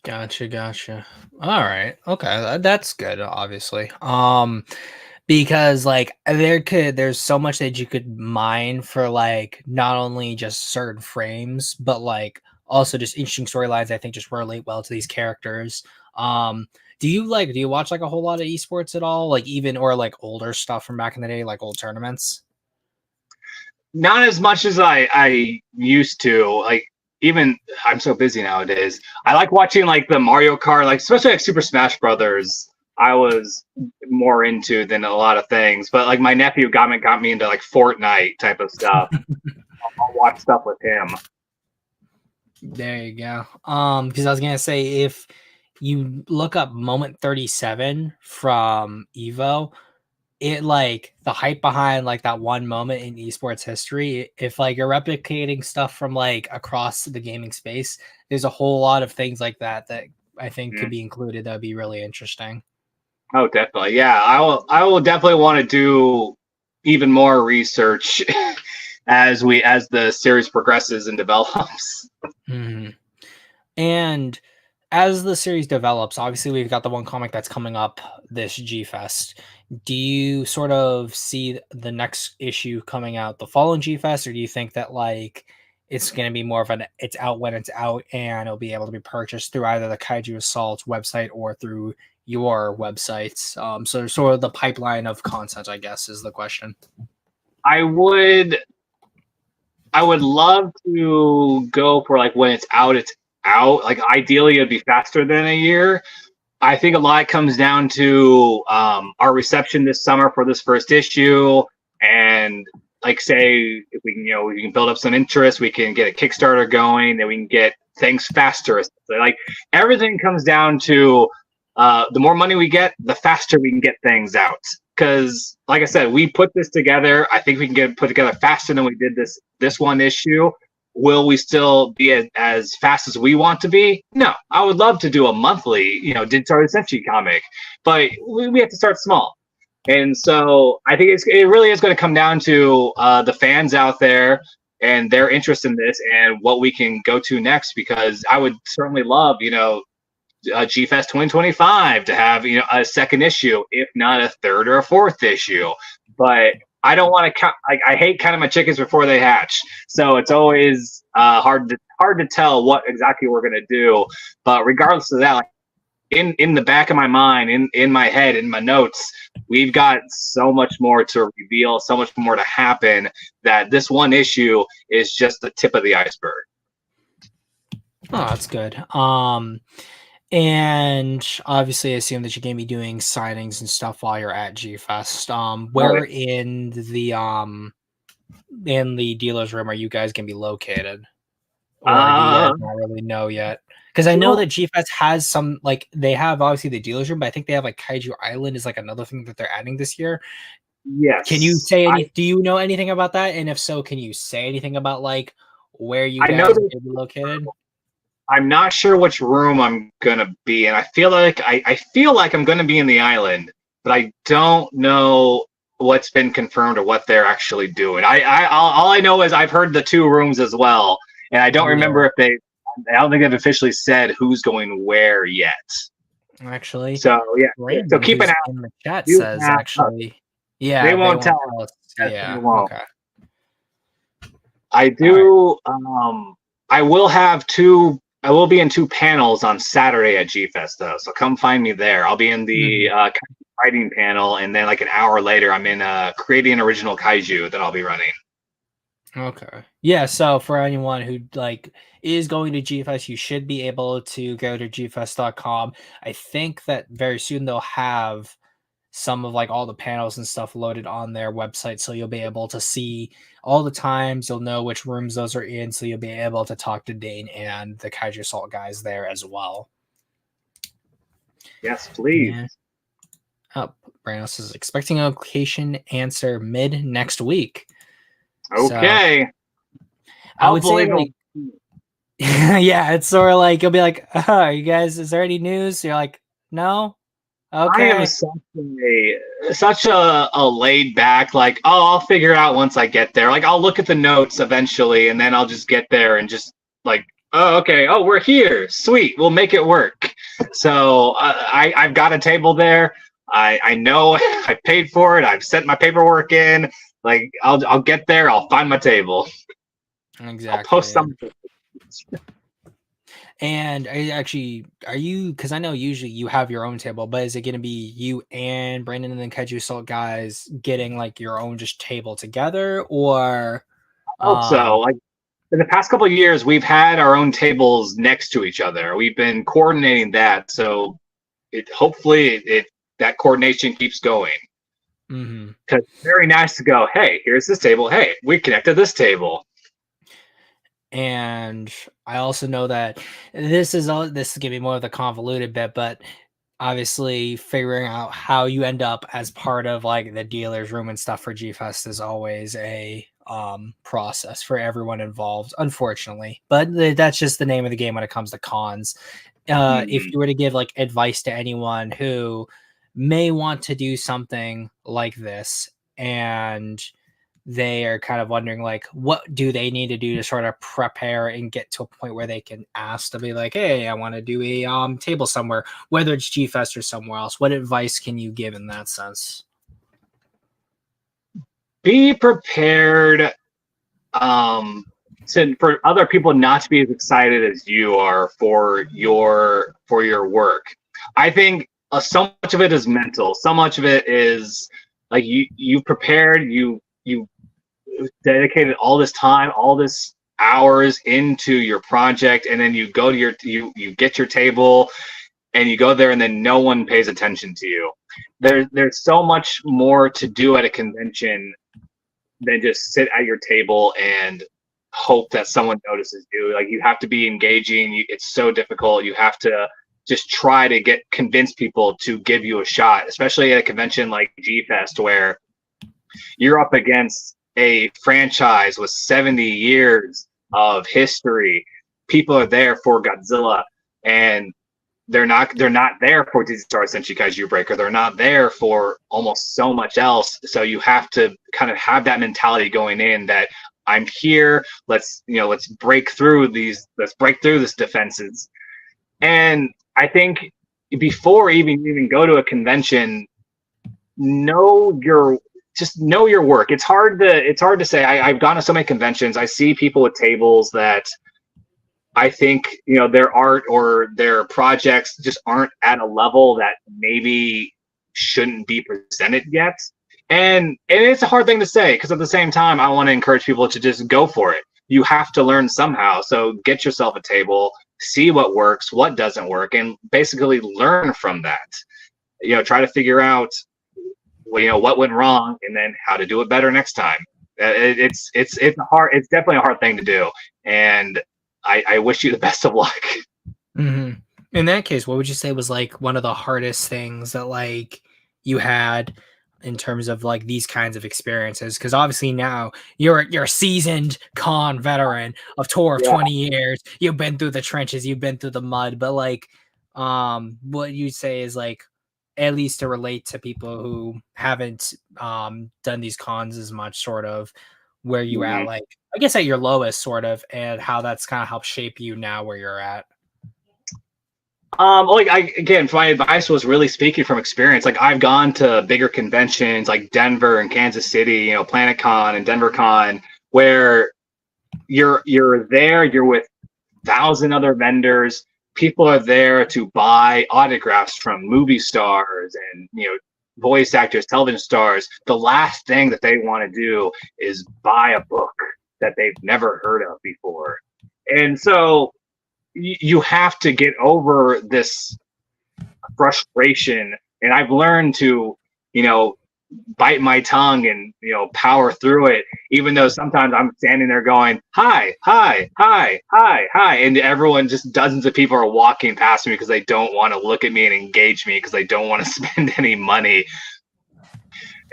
[SPEAKER 1] Gotcha. All right. Okay. That's good, obviously. Because like there's so much that you could mine for like not only just certain frames, but like also just interesting storylines I think just relate well to these characters. Do you watch like a whole lot of esports at all? Like even or like older stuff from back in the day, like old tournaments?
[SPEAKER 2] Not as much as I used to. Like even I'm so busy nowadays. I like watching like the Mario Kart, like especially like Super Smash Brothers. I was more into than a lot of things, but like my nephew got me into like Fortnite type of stuff. I'll watch stuff with him.
[SPEAKER 1] There you go. Because I was gonna say, if you look up Moment 37 from Evo, it like the hype behind like that one moment in esports history, if like you're replicating stuff from like across the gaming space, there's a whole lot of things like that that I think could
[SPEAKER 2] Mhm.
[SPEAKER 1] be included. That would be really interesting.
[SPEAKER 2] Oh, definitely. Yeah, I will definitely want to do even more research as the series progresses and develops.
[SPEAKER 1] Mhm. And as the series develops, obviously we've got the one comic that's coming up this G Fest. Do you sort of see the next issue coming out the following G Fest, or do you think that like it's going to be more of an it's out when it's out and it'll be able to be purchased through either the Kaiju Assault website or through your websites? So sort of the pipeline of content, I guess, is the question.
[SPEAKER 2] I would I would love to go for like when it's out, it's out. Like ideally, it'd be faster than a year. I think a lot comes down to our reception this summer for this first issue, and like say if we can, we can build up some interest, we can get a Kickstarter going, then we can get things faster. Like everything comes down to the more money we get, the faster we can get things out. Because, like I said, we put this together. I think we can get it put together faster than we did this one issue. Will we still be as fast as we want to be? No, I would love to do a monthly, Digital Century comic, but we have to start small. And so I think it really is going to come down to the fans out there and their interest in this and what we can go to next. Because I would certainly love, G Fest 2025 to have a second issue, if not a third or a fourth issue. But I don't want to count. I hate counting my chickens before they hatch. So it's always hard to tell what exactly we're gonna do. But regardless of that, like, in the back of my mind, in my head, in my notes, we've got so much more to reveal, so much more to happen. That this one issue is just the tip of the iceberg.
[SPEAKER 1] Oh, that's good. And obviously, I assume that you're gonna be doing signings and stuff while you're at G Fest.
[SPEAKER 2] Oh,
[SPEAKER 1] Where in the dealer's room are you guys gonna be located, or do you guys
[SPEAKER 2] uh,
[SPEAKER 1] not really know yet? Because I know
[SPEAKER 2] well,
[SPEAKER 1] that G Fest has some like they have obviously the dealer's room, but I think they have like Kaiju Island is like another thing that they're adding this year. Can you
[SPEAKER 2] yes,
[SPEAKER 1] say any? Do you know anything about that? And if so, can you say anything about like where you
[SPEAKER 2] I know
[SPEAKER 1] guys
[SPEAKER 2] that.
[SPEAKER 1] will be located?
[SPEAKER 2] I'm not sure which room I'm gonna be in. I feel like I'm gonna be in the island, but I don't know what's been confirmed or what they're actually doing. All I know is I've heard the two rooms as well, and I don't
[SPEAKER 1] Yeah,
[SPEAKER 2] remember if they. I don't think they've officially said who's going where yet.
[SPEAKER 1] actually.
[SPEAKER 2] So yeah, so
[SPEAKER 1] Brandon,
[SPEAKER 2] keep an
[SPEAKER 1] who's
[SPEAKER 2] eye.
[SPEAKER 1] in the chat,
[SPEAKER 2] You
[SPEAKER 1] says
[SPEAKER 2] have,
[SPEAKER 1] actually,
[SPEAKER 2] they
[SPEAKER 1] yeah, they
[SPEAKER 2] won't
[SPEAKER 1] won't
[SPEAKER 2] tell us.
[SPEAKER 1] tell us.
[SPEAKER 2] Yes, they
[SPEAKER 1] Yeah,
[SPEAKER 2] won't.
[SPEAKER 1] okay.
[SPEAKER 2] I
[SPEAKER 1] All right.
[SPEAKER 2] do. I will have two. I will be in two panels on Saturday at G Fest though, so come find me there. I'll be in the
[SPEAKER 1] Mhm.
[SPEAKER 2] writing panel, and then like an hour later, I'm in creating an original kaiju that I'll be running.
[SPEAKER 1] Okay. Yeah, so for anyone who like is going to GFest, you should be able to go to gfest.com. I think that very soon they'll have some of like all the panels and stuff loaded on their website, so you'll be able to see all the times, you'll know which rooms those are in, so you'll be able to talk to Dane and the Kaiju Assault guys there as well.
[SPEAKER 2] Yes, please.
[SPEAKER 1] Yeah. Oh, Branos is expecting a location answer mid next week. So
[SPEAKER 2] Okay.
[SPEAKER 1] I would say
[SPEAKER 2] Hopefully
[SPEAKER 1] like
[SPEAKER 2] they'll.
[SPEAKER 1] yeah, it's sort of like you'll be like, "Oh, you guys, is there any news?" You're like, "No."
[SPEAKER 2] I am
[SPEAKER 1] Okay.
[SPEAKER 2] such a laid back, like, oh, I'll figure it out once I get there. Like I'll look at the notes eventually, and then I'll just get there and just like, oh, okay, oh, we're here, sweet, we'll make it work. So I've got a table there. I know I paid for it. I've sent my paperwork in. Like I'll get there. I'll find my table. I'll post
[SPEAKER 1] Exactly.
[SPEAKER 2] something.
[SPEAKER 1] And are you because I know usually you have your own table, but is it gonna be you and Brandon and then Kaiju Salt guys getting like your own just table together or
[SPEAKER 2] I hope so.
[SPEAKER 1] um
[SPEAKER 2] Like in the past couple of years, we've had our own tables next to each other. We've been coordinating that, so it hopefully it that coordination keeps going.
[SPEAKER 1] mhm.
[SPEAKER 2] Because it's very nice to go, hey, here's this table. Hey, we connected this table.
[SPEAKER 1] And I also know that this is gonna be more of the convoluted bit, but obviously figuring out how you end up as part of like the dealer's room and stuff for G-Fest is always a process for everyone involved, unfortunately. But that's just the name of the game when it comes to cons. If
[SPEAKER 2] Mm-hmm.
[SPEAKER 1] you were to give like advice to anyone who may want to do something like this and they are kind of wondering like what do they need to do to sort of prepare and get to a point where they can ask to be like, hey, I want to do a table somewhere, whether it's G-Fest or somewhere else. What advice can you give in that sense?
[SPEAKER 2] Be prepared for other people not to be as excited as you are for your work. I think so much of it is mental. So much of it is like you prepared, you dedicated all this time, all this hours into your project, and then you go to you get your table and you go there and then no one pays attention to you. There's so much more to do at a convention than just sit at your table and hope that someone notices you. Like you have to be engaging. It's so difficult. You have to just try to convince people to give you a shot, especially at a convention like G Fest where you're up against a franchise with 70 years of history. People are there for Godzilla, and they're not there for Disney Star Senshi Kaiju Breaker. They're not there for almost so much else. So you have to kind of have that mentality going in that I'm here. Let's break through this defenses. And I think before even go to a convention, know your work. It's hard to say. I've gone to so many conventions. I see people with tables that I think their art or their projects just aren't at a level that maybe shouldn't be presented yet. And it's a hard thing to say because at the same time, I want to encourage people to just go for it. You have to learn somehow. So get yourself a table, see what works, what doesn't work, and basically learn from that. Try to figure out what went wrong and then how to do it better next time. It's definitely a hard thing to do, and I wish you the best of luck.
[SPEAKER 1] Mm-hmm. In that case, what would you say was like one of the hardest things that like you had in terms of like these kinds of experiences? Because obviously now you're a seasoned con veteran of tour of
[SPEAKER 2] Yeah.
[SPEAKER 1] 20 years. You've been through the trenches, you've been through the mud, but like what you say is like at least to relate to people who haven't done these cons as much, sort of where you at,
[SPEAKER 2] Mm-hmm.
[SPEAKER 1] like I guess at your lowest sort of, and how that's kind of helped shape you now where you're at.
[SPEAKER 2] Again, my advice was really speaking from experience. Like I've gone to bigger conventions like Denver and Kansas City, PlanetCon and DenverCon, where you're there, you're with 1,000 other vendors. People are there to buy autographs from movie stars and voice actors, television stars. The last thing that they want to do is buy a book that they've never heard of before. And so you have to get over this frustration. And I've learned to, bite my tongue and, power through it, even though sometimes I'm standing there going, hi, hi, hi, hi, hi. And everyone, just dozens of people are walking past me because they don't want to look at me and engage me because they don't want to spend any money.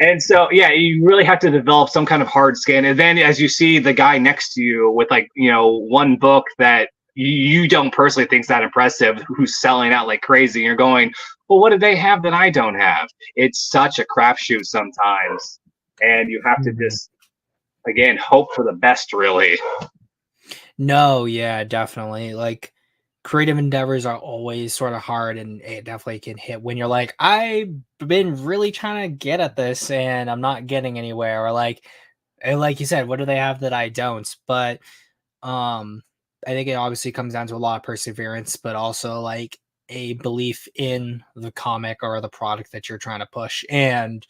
[SPEAKER 2] And so, yeah, you really have to develop some kind of hard skin. And then as you see the guy next to you with one book that you don't personally think is that impressive, who's selling out like crazy, you're going, well, what do they have that I don't have? It's such a crapshoot sometimes. And you have to just, again, hope for the best, really.
[SPEAKER 1] No, yeah, definitely. Like creative endeavors are always sort of hard, and it definitely can hit when you're like, I've been really trying to get at this and I'm not getting anywhere. Or like you said, what do they have that I don't? But I think it obviously comes down to a lot of perseverance, but also like a belief in the comic or the product that you're trying to push. And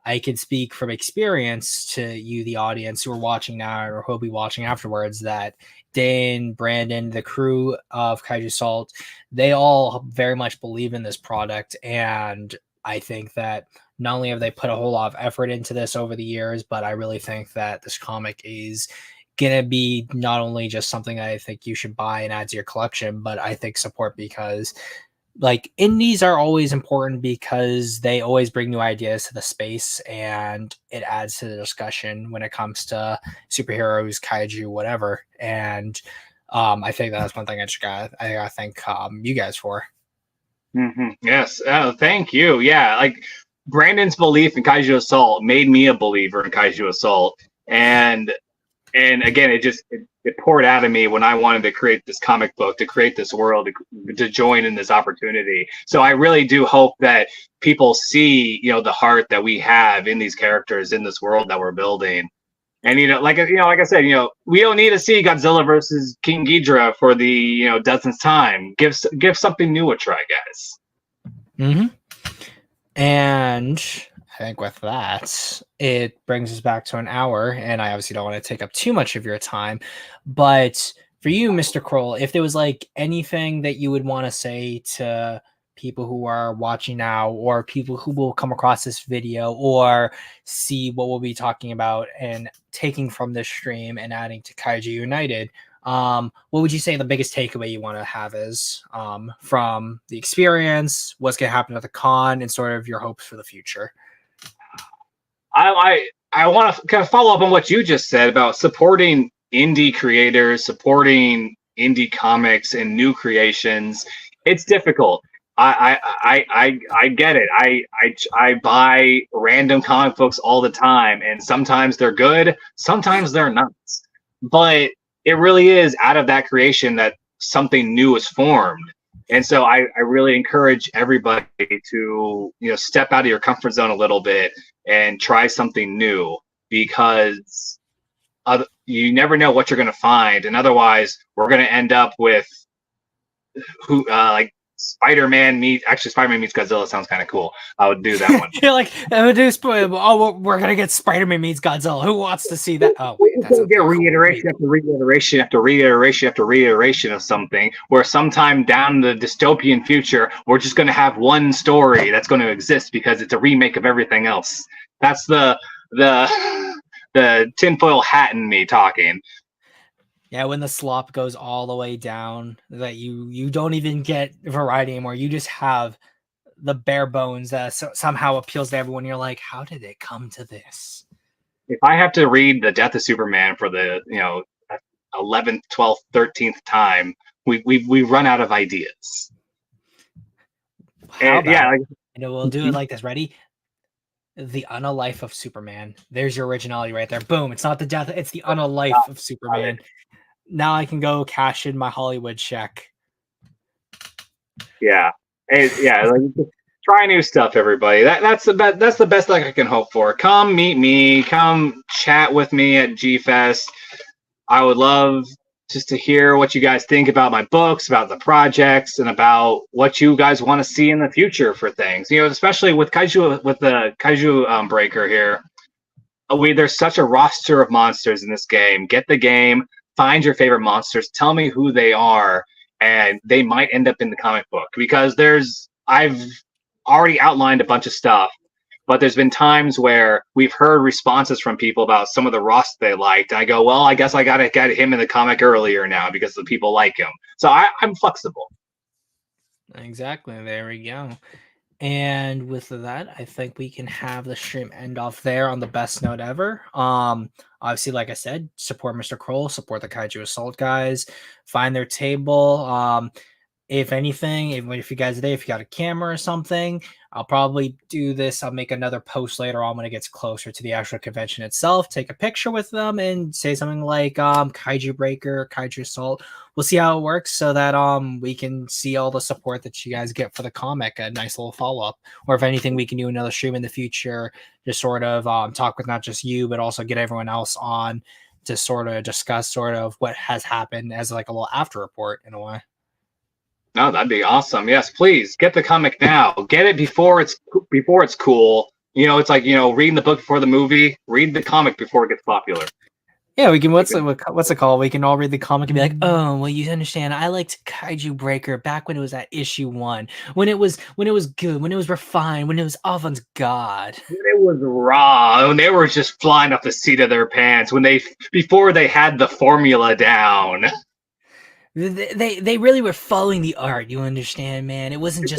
[SPEAKER 1] I can speak from experience to you, the audience who are watching now or who'll be watching afterwards, that Dane, Brandon, the crew of Kaiju Salt, they all very much believe in this product. And I think that not only have they put a whole lot of effort into this over the years, but I really think that this comic is going to be not only just something I think you should buy and add to your collection, but I think support, because like indies are always important because they always bring new ideas to the space and it adds to the discussion when it comes to superheroes, kaiju, whatever. And I think that's one thing I gotta thank you guys for.
[SPEAKER 2] Yes. Thank you. Yeah. Like Brandon's belief in Kaiju Assault made me a believer in Kaiju Assault. And again, it poured out of me when I wanted to create this comic book, to create this world, to join in this opportunity. So I really do hope that people see, the heart that we have in these characters, in this world that we're building. And like I said, we don't need to see Godzilla versus King Ghidorah for the dozenth time. Give something new a try, guys.
[SPEAKER 1] Mm-hmm. And I think with that, it brings us back to an hour, and I obviously don't want to take up too much of your time. But for you, Mr. Kroll, if there was like anything that you would want to say to people who are watching now, or people who will come across this video, or see what we'll be talking about and taking from this stream and adding to Kaiju United, what would you say the biggest takeaway you want to have is from the experience, what's going to happen at the con, and sort of your hopes for the future?
[SPEAKER 2] I want to kind of follow up on what you just said about supporting indie creators, supporting indie comics and new creations. It's difficult. I get it. I buy random comic books all the time, and sometimes they're good, sometimes they're not. But it really is out of that creation that something new is formed. And so I really encourage everybody to step out of your comfort zone a little bit and try something new, because you never know what you're going to find, and otherwise we're going to end up with like Spider-Man meets Godzilla. Sounds kind of cool. I would do that one.
[SPEAKER 1] You're like, we're gonna get Spider-Man meets Godzilla. Who wants to see that? Oh, wait,
[SPEAKER 2] that's get reiteration after reiteration after reiteration after reiteration of something, where sometime down the dystopian future, we're just going to have one story that's going to exist because it's a remake of everything else. That's the tinfoil hat in me talking.
[SPEAKER 1] Yeah, when the slop goes all the way down, that you don't even get variety anymore. You just have the bare bones that somehow appeals to everyone. You're like, how did it come to this?
[SPEAKER 2] If I have to read The Death of Superman for the 11th, 12th, 13th time, we run out of ideas.
[SPEAKER 1] We'll do it like this. Ready? The Unalife of Superman. There's your originality right there. Boom. It's not the death. It's the Unalife of Superman. Now I can go cash in my Hollywood check.
[SPEAKER 2] Yeah. Try new stuff, everybody. That's the best thing I can hope for. Come meet me. Come chat with me at G-Fest. I would love just to hear what you guys think about my books, about the projects, and about what you guys want to see in the future for things. Especially with Kaiju, with the Kaiju breaker here. There's such a roster of monsters in this game. Get the game. Find your favorite monsters. Tell me who they are, and they might end up in the comic book, because I've already outlined a bunch of stuff, but there's been times where we've heard responses from people about some of the roster they liked. And I go, well, I guess I got to get him in the comic earlier now because the people like him. So I'm flexible.
[SPEAKER 1] Exactly. There we go. And with that, I think we can have the stream end off there on the best note ever. Obviously, like I said, support Mr. Kroll, support the Kaiju Assault guys, find their table. If anything, if you guys today, if you got a camera or something, I'll probably do this. I'll make another post later on when it gets closer to the actual convention itself. Take a picture with them and say something like Kaiju Breaker, Kaiju Assault. We'll see how it works so that we can see all the support that you guys get for the comic. A nice little follow-up. Or if anything, we can do another stream in the future to sort of talk with not just you, but also get everyone else on to sort of discuss sort of what has happened as like a little after report in a way.
[SPEAKER 2] No, that'd be awesome. Yes, please get the comic now. Get it before it's cool. It's like reading the book before the movie. Read the comic before it gets popular.
[SPEAKER 1] Yeah, we can. What's it called? We can all read the comic and be like, oh, well, you understand. I liked Kaiju Breaker back when it was at issue 1, when it was good, when it was refined, when it was avant-garde.
[SPEAKER 2] When it was raw, when they were just flying off the seat of their pants, before they had the formula down.
[SPEAKER 1] They really were following the art. You understand, man? It wasn't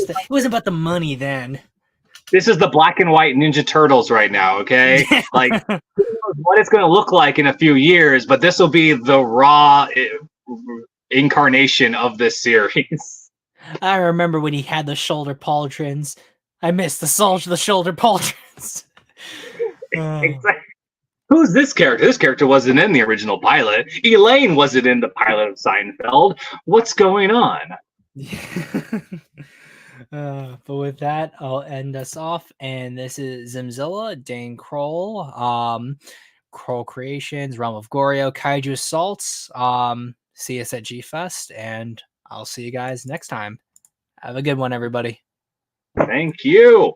[SPEAKER 1] about the money then.
[SPEAKER 2] This is the black and white Ninja Turtles right now, okay? Like, who knows what it's going to look like in a few years, but this will be the raw incarnation of this series.
[SPEAKER 1] I remember when he had the shoulder pauldrons. I missed the shoulder pauldrons.
[SPEAKER 2] Exactly. Who's this character? This character wasn't in the original pilot. Elaine wasn't in the pilot of Seinfeld. What's going on?
[SPEAKER 1] But with that, I'll end us off. And this is Zimzilla, Dane Kroll, Kroll Creations, Realm of Goryo, Kaiju Assaults. See us at G Fest, and I'll see you guys next time. Have a good one, everybody.
[SPEAKER 2] Thank you.